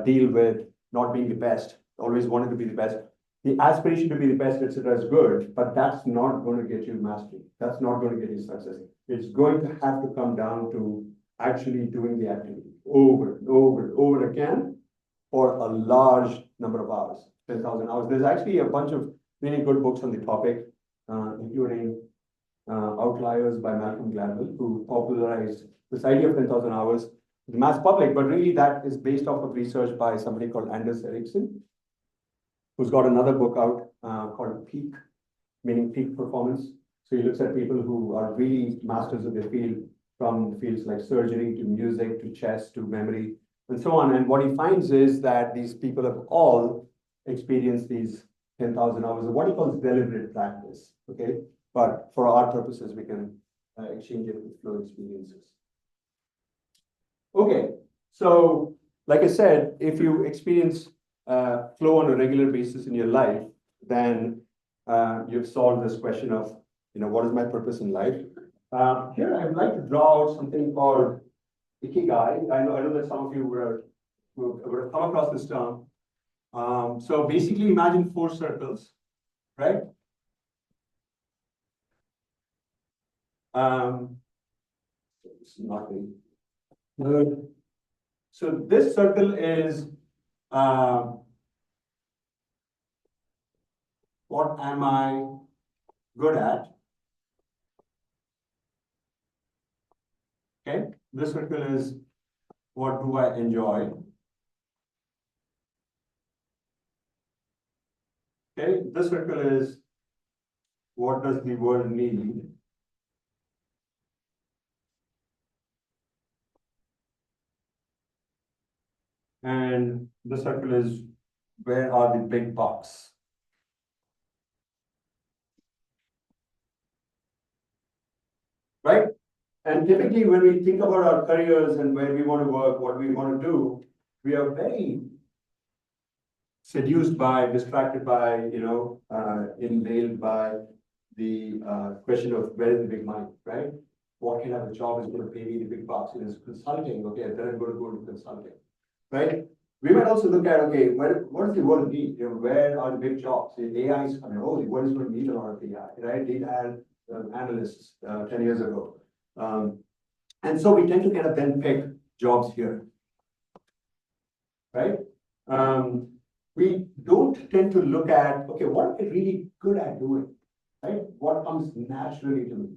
[SPEAKER 1] deal with not being the best, always wanted to be the best. The aspiration to be the best, etc., is good, but that's not going to get you mastery. That's not going to get you success. It's going to have to come down to actually doing the activity over and over and over again for a large number of hours, 10,000 hours. There's actually a bunch of really good books on the topic, including Outliers by Malcolm Gladwell, who popularized this idea of 10,000 hours to the mass public, but really that is based off of research by somebody called Anders Ericsson, who's got another book out called Peak, meaning peak performance. So he looks at people who are really masters of their field, from fields like surgery to music to chess to memory and so on. And what he finds is that these people have all experienced these 10,000 hours of what he calls deliberate practice, okay? But for our purposes, we can exchange it with flow experiences. Okay, so like I said, if you experience flow on a regular basis in your life, then you've solved this question of, what is my purpose in life? Here, I'd like to draw out something called ikigai. I know that some of you would have come across this term. So basically, imagine 4 circles, right? It's not really good. So this circle is what am I good at? Okay, this circle is what do I enjoy? Okay, this circle is what does the world need? And the circle is where are the big bucks? Right? And typically when we think about our careers and where we want to work, what we want to do, we are very seduced by, distracted by, invaded by the question of where is the big money, right? What kind of a job is going to pay me the big bucks? It is consulting, okay, then I'm going to go to consulting, right? We might also look at, okay, what does the world need? Where are the big jobs? The AI is coming, oh, the world is going to need a lot of AI, right? Data analysts 10 years ago. And so we tend to kind of then pick jobs here, right? We don't tend to look at, okay, what am I really good at doing, right? What comes naturally to me,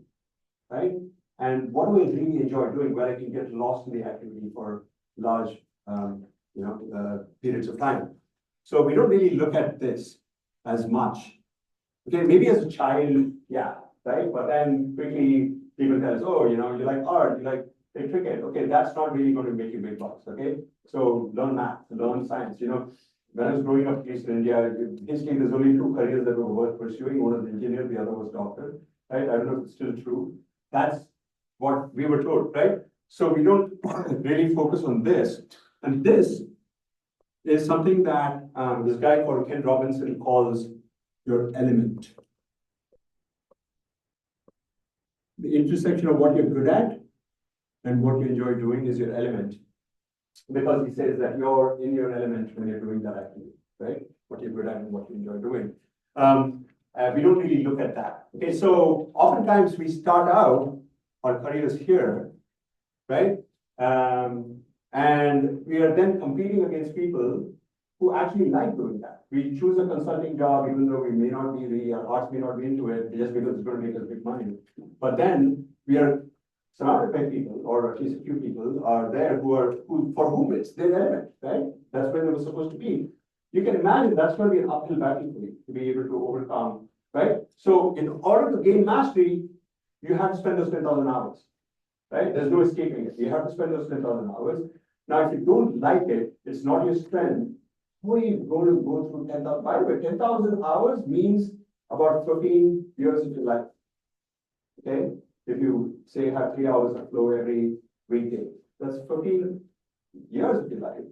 [SPEAKER 1] right? And what do I really enjoy doing where I can get lost in the activity for large, periods of time. So we don't really look at this as much. Okay, maybe as a child, yeah, right? But then quickly people tell us, oh, you like art, you like cricket. Okay, that's not really going to make you big bucks. Okay, so learn math, learn science. When I was growing up, at least in India, history, there's only 2 careers that were worth pursuing. One was engineer, the other was doctor. Right? I don't know if it's still true. That's what we were told, right? So we don't really focus on this. And this is something that this guy called Ken Robinson calls your element. The intersection of what you're good at and what you enjoy doing is your element. Because he says that you're in your element when you're doing that activity, right? What you're good at and what you enjoy doing. we don't really look at that. Okay, so oftentimes we start out our careers here, right? And we are then competing against people who actually like doing that. We choose a consulting job, even though we may not be really, our hearts may not be into it, just because it's going to make us big money. But then we are surrounded by people, or at least a few people are there for whom it's their element, right? That's where they were supposed to be. You can imagine that's going to be an uphill battle for you to be able to overcome, right? So in order to gain mastery, you have to spend those 10,000 hours, right? There's no escaping it. You have to spend those 10,000 hours. Now, if you don't like it, it's not your strength. Who are you going to go through 10,000? By the way, 10,000 hours means about 15 years of your life. Okay? If you say have 3 hours of flow every weekday, that's 15 years of your life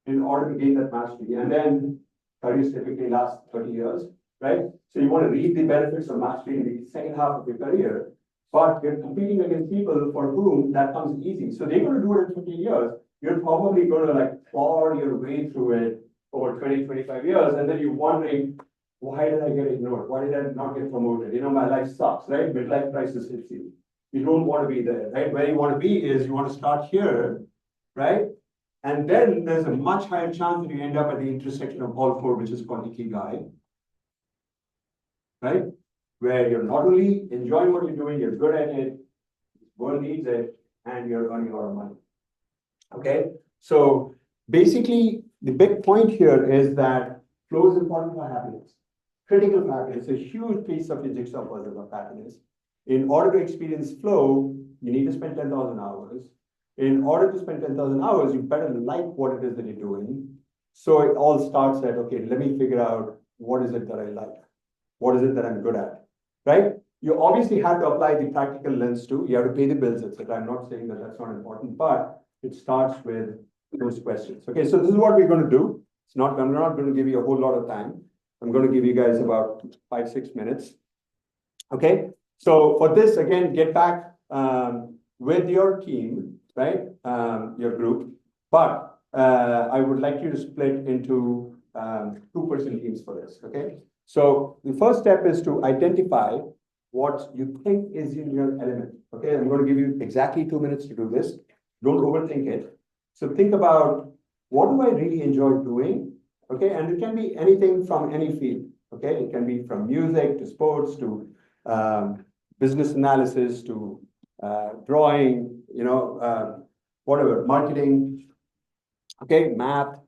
[SPEAKER 1] in order to gain that mastery. And then careers typically last 30 years, right? So you want to reap the benefits of mastery in the second half of your career, but you're competing against people for whom that comes easy. So they're going to do it in 15 years. You're probably going to like claw your way through it over 20, 25 years, and then you're wondering, why did I get ignored? Why did I not get promoted? You know, my life sucks, right? Midlife crisis hits you. You don't want to be there, right? Where you want to be is you want to start here, right? And then there's a much higher chance that you end up at the intersection of all four, which is called ikigai, right? Where you're not only enjoying what you're doing, you're good at it, the world needs it, and you're earning a lot of money. Okay, so basically the big point here is that flow is important for happiness, critical for happiness, a huge piece of the jigsaw puzzle of happiness. In order to experience flow, you need to spend 10,000 hours. In order to spend 10,000 hours, you better like what it is that you're doing. So it all starts at, okay, let me figure out what is it that I like? What is it that I'm good at, right? You obviously have to apply the practical lens too. You have to pay the bills, etc. I'm not saying that that's not important, but it starts with those questions. Okay, so this is what we're going to do. I'm not going to give you a whole lot of time. I'm going to give you guys about 5-6 minutes. Okay, so for this, again, get back with your team, right? Your group. But I would like you to split into 2-person teams for this. Okay, so the first step is to identify what you think is in your element. Okay, I'm going to give you exactly 2 minutes to do this. Don't overthink it. So think about, what do I really enjoy doing? Okay, and it can be anything from any field. Okay, it can be from music to sports to business analysis to drawing, whatever, marketing, okay, math.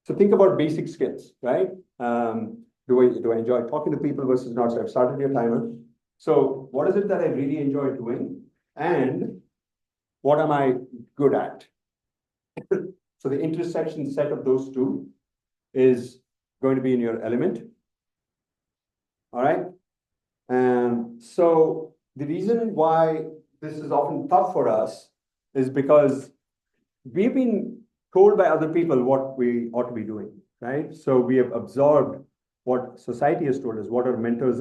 [SPEAKER 1] So think about basic skills, right? Do I enjoy talking to people versus not? So I've started your timer. So what is it that I really enjoy doing? And what am I good at? So the intersection set of those two is going to be in your element. All right. So the reason why this is often tough for us is because we've been told by other people what we ought to be doing, right? So we have absorbed what society has told us, what our mentors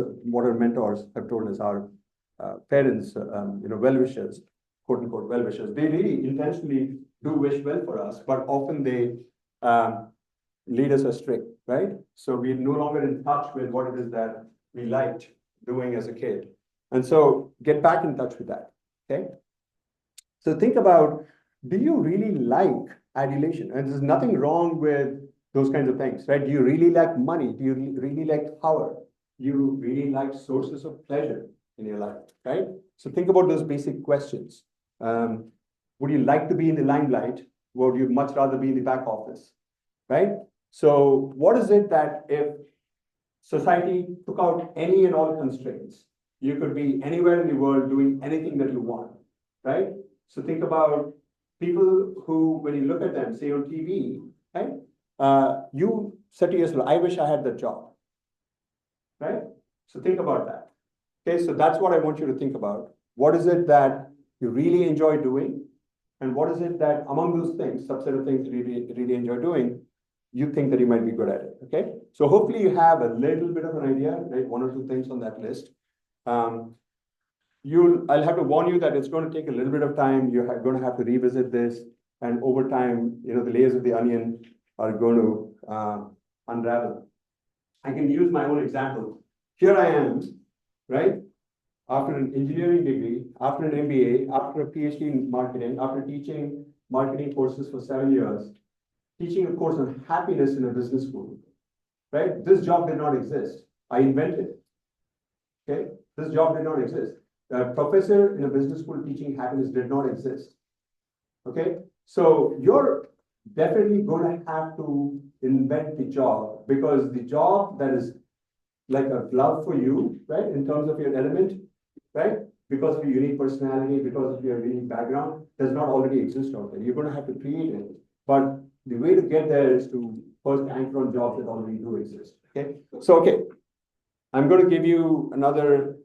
[SPEAKER 1] have told us, our parents, well-wishers, quote unquote well-wishers. They really intentionally do wish well for us, but often they lead us astray, right? So we're no longer in touch with what it is that we liked doing as a kid. And so get back in touch with that, okay? So think about, do you really like adulation? And there's nothing wrong with those kinds of things, right? Do you really like money? Do you really like power? Do you really like sources of pleasure in your life, right? So think about those basic questions. Would you like to be in the limelight? Or would you much rather be in the back office, right? So what is it that if society took out any and all constraints, you could be anywhere in the world doing anything that you want, right? So think about people who, when you look at them, say on TV, right? You said to yourself, I wish I had that job, right? So think about that. Okay, so that's what I want you to think about. What is it that you really enjoy doing? And what is it that among those things, subset of things you really enjoy doing, you think that you might be good at it, okay? So hopefully you have a little bit of an idea, right? 1 or 2 things on that list. I'll have to warn you that it's going to take a little bit of time. You're going to have to revisit this. And over time, the layers of the onion are going to unravel. I can use my own example. here I am, right? After an engineering degree, after an MBA, after a PhD in marketing, after teaching marketing courses for 7 years, teaching a course on happiness in a business school, right? This job did not exist. I invented it. Okay, this job did not exist. A professor in a business school teaching happiness did not exist. Okay, so you're definitely going to have to invent the job, because the job that is like a glove for you, right, in terms of your element, right, because of your unique personality, because of your unique background, does not already exist out there. You're going to have to create it. But the way to get there is to first anchor on jobs that already do exist. Okay, so I'm going to give you another.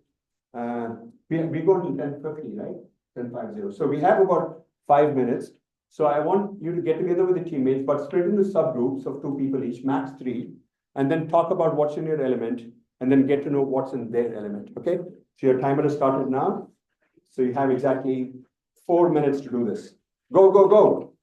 [SPEAKER 1] We go to 10:50, right? 10:50. So we have about 5 minutes. So I want you to get together with the teammates, but split into subgroups of 2 people each, max 3, and then talk about what's in your element, and then get to know what's in their element. Okay. So your timer is started now. So you have exactly 4 minutes to do this. Go, go, go.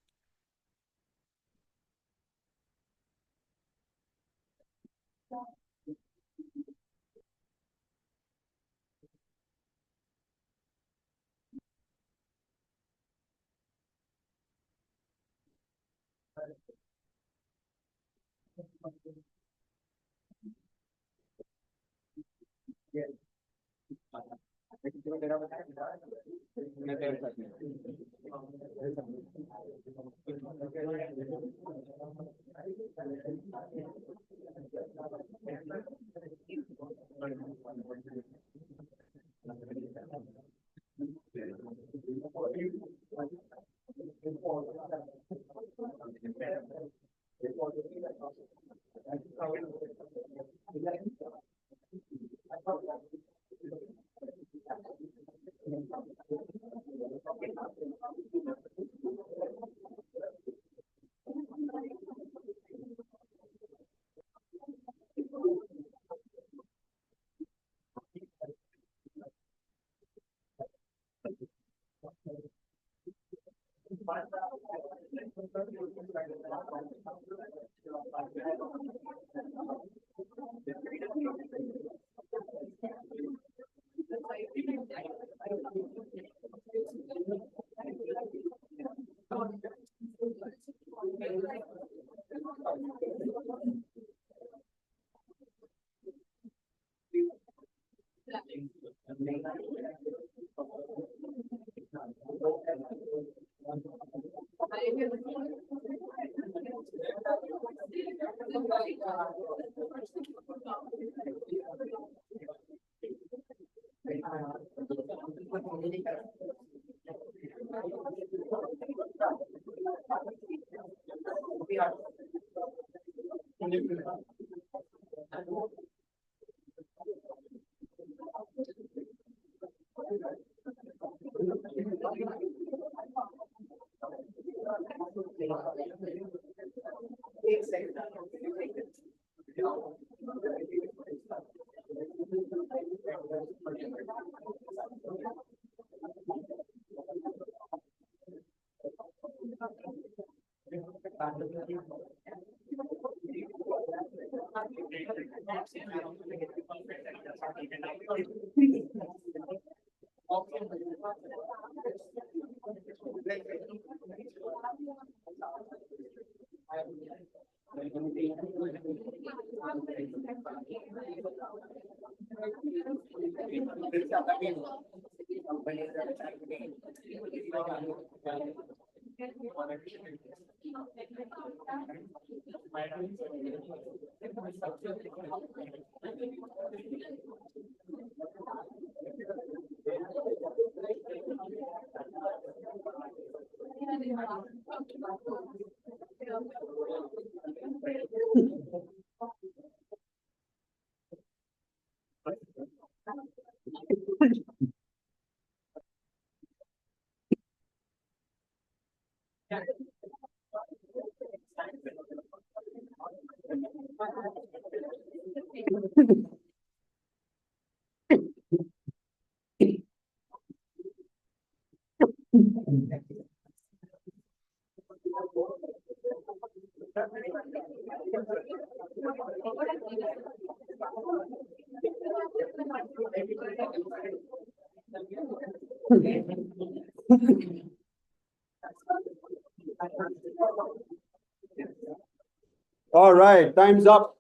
[SPEAKER 1] All right, time's up.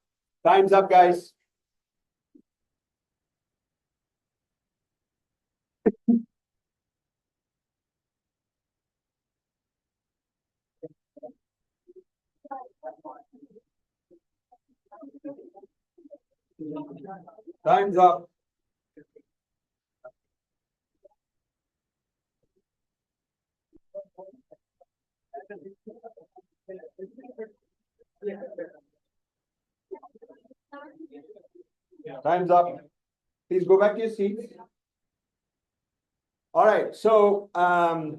[SPEAKER 1] Time's up, guys. Time's up. Time's up. Please go back to your seats. All right, so I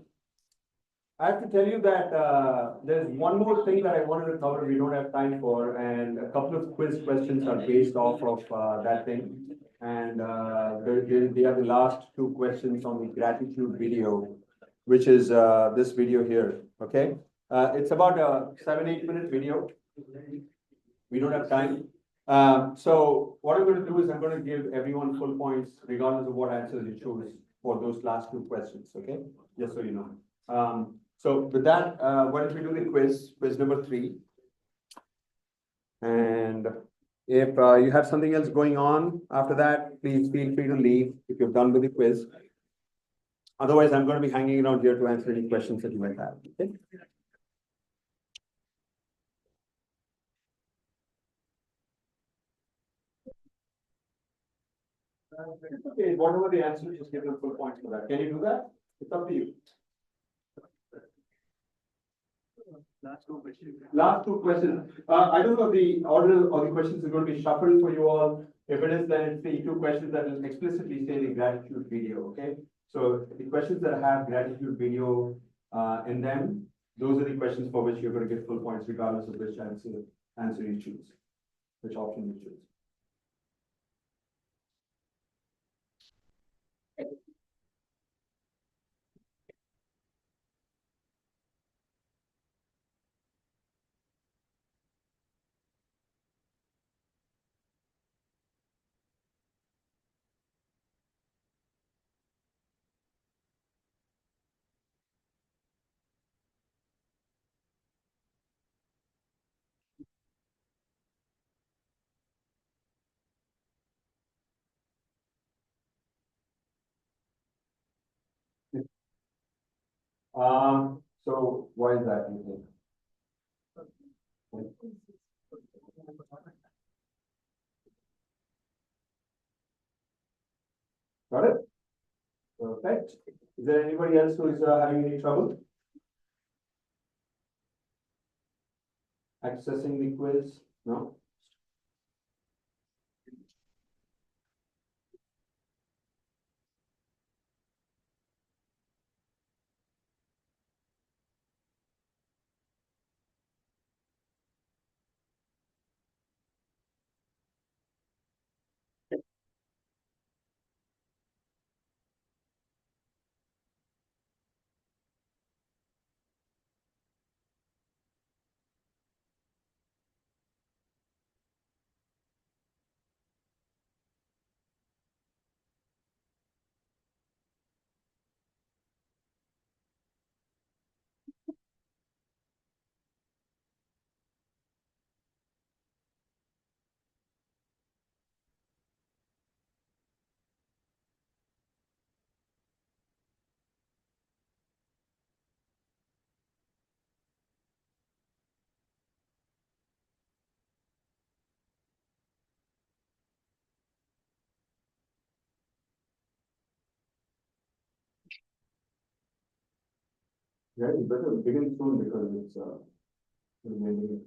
[SPEAKER 1] have to tell you that there's one more thing that I wanted to cover we don't have time for, and a couple of quiz questions are based off of that thing. And they are the last two questions on the gratitude video, which is this video here, okay? It's about a 7-8 minute video. We don't have time. So what I'm going to do is I'm going to give everyone full points regardless of what answer you choose for those last two questions, okay? Just so you know. So with that, why don't we do the quiz number 3. And if you have something else going on after that, please feel free to leave if you're done with the quiz. Otherwise, I'm going to be hanging around here to answer any questions that you might have, okay? Okay, whatever the answer, just give them full points for that. Can you do that? It's up to you. Last two questions. I don't know if the order of the questions is going to be shuffled for you all. If it is, then it's the two questions that will explicitly say the gratitude video, okay? So the questions that have gratitude video in them, those are the questions for which you're going to get full points regardless of which answer you choose, which option you choose. So why is that, you think? Got it? Perfect. Is there anybody else who is having any trouble accessing the quiz? No? Yeah, you better begin soon because it's remaining.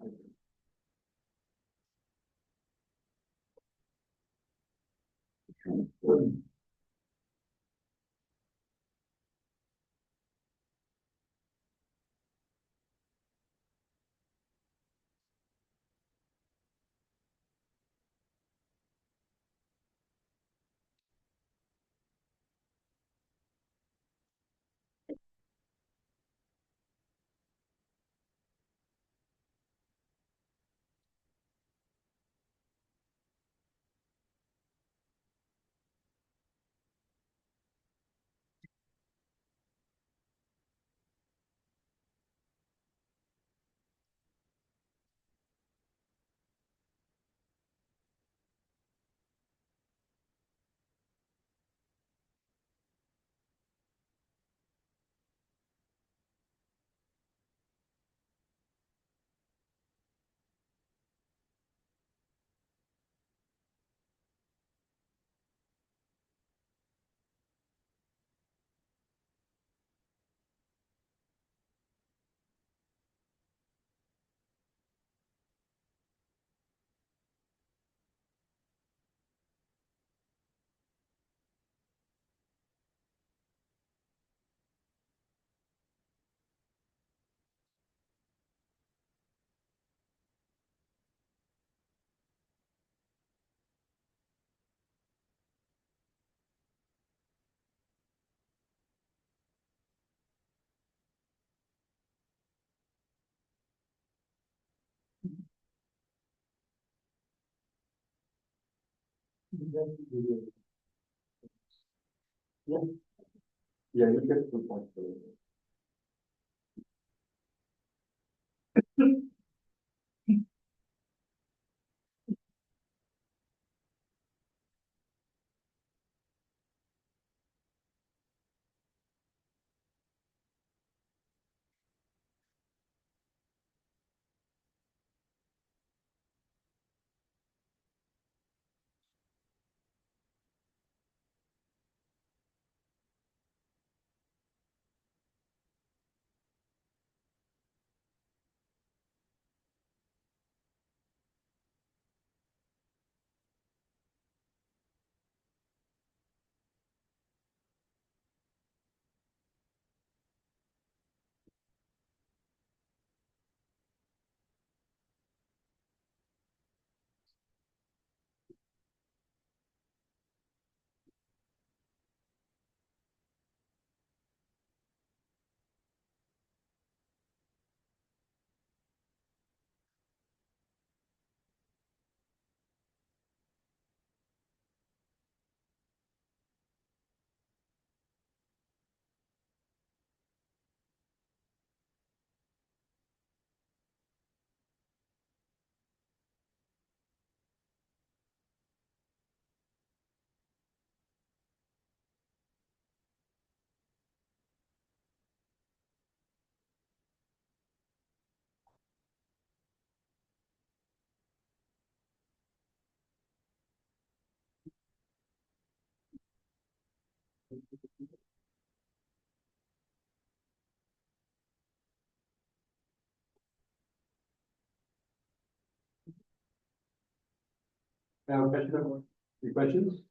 [SPEAKER 1] Yeah. Yeah, you get 2 points. Now, any questions?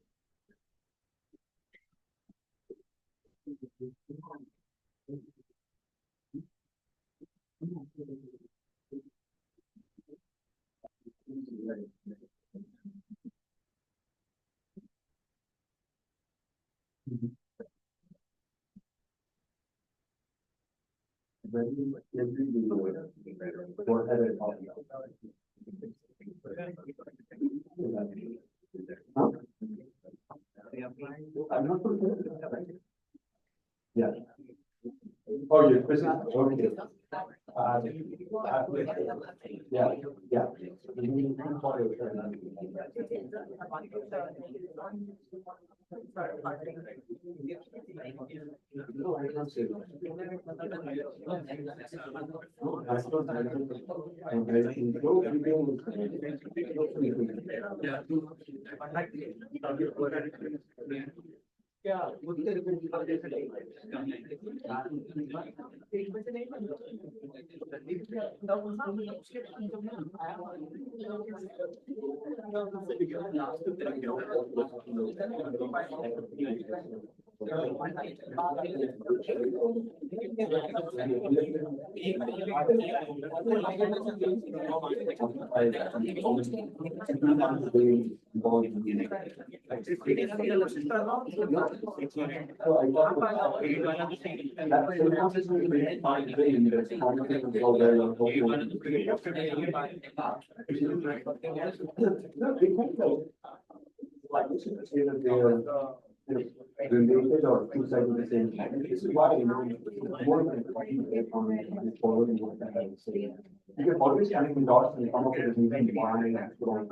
[SPEAKER 1] Huh? I'm not sure. Yeah. Oh, your question. Okay. Yeah, yeah. Like, say that they are related or two sides of the same coin. This is why, more than following what I was saying. You can always connect the dots and come up with a reason why and so on.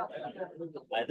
[SPEAKER 3] Like,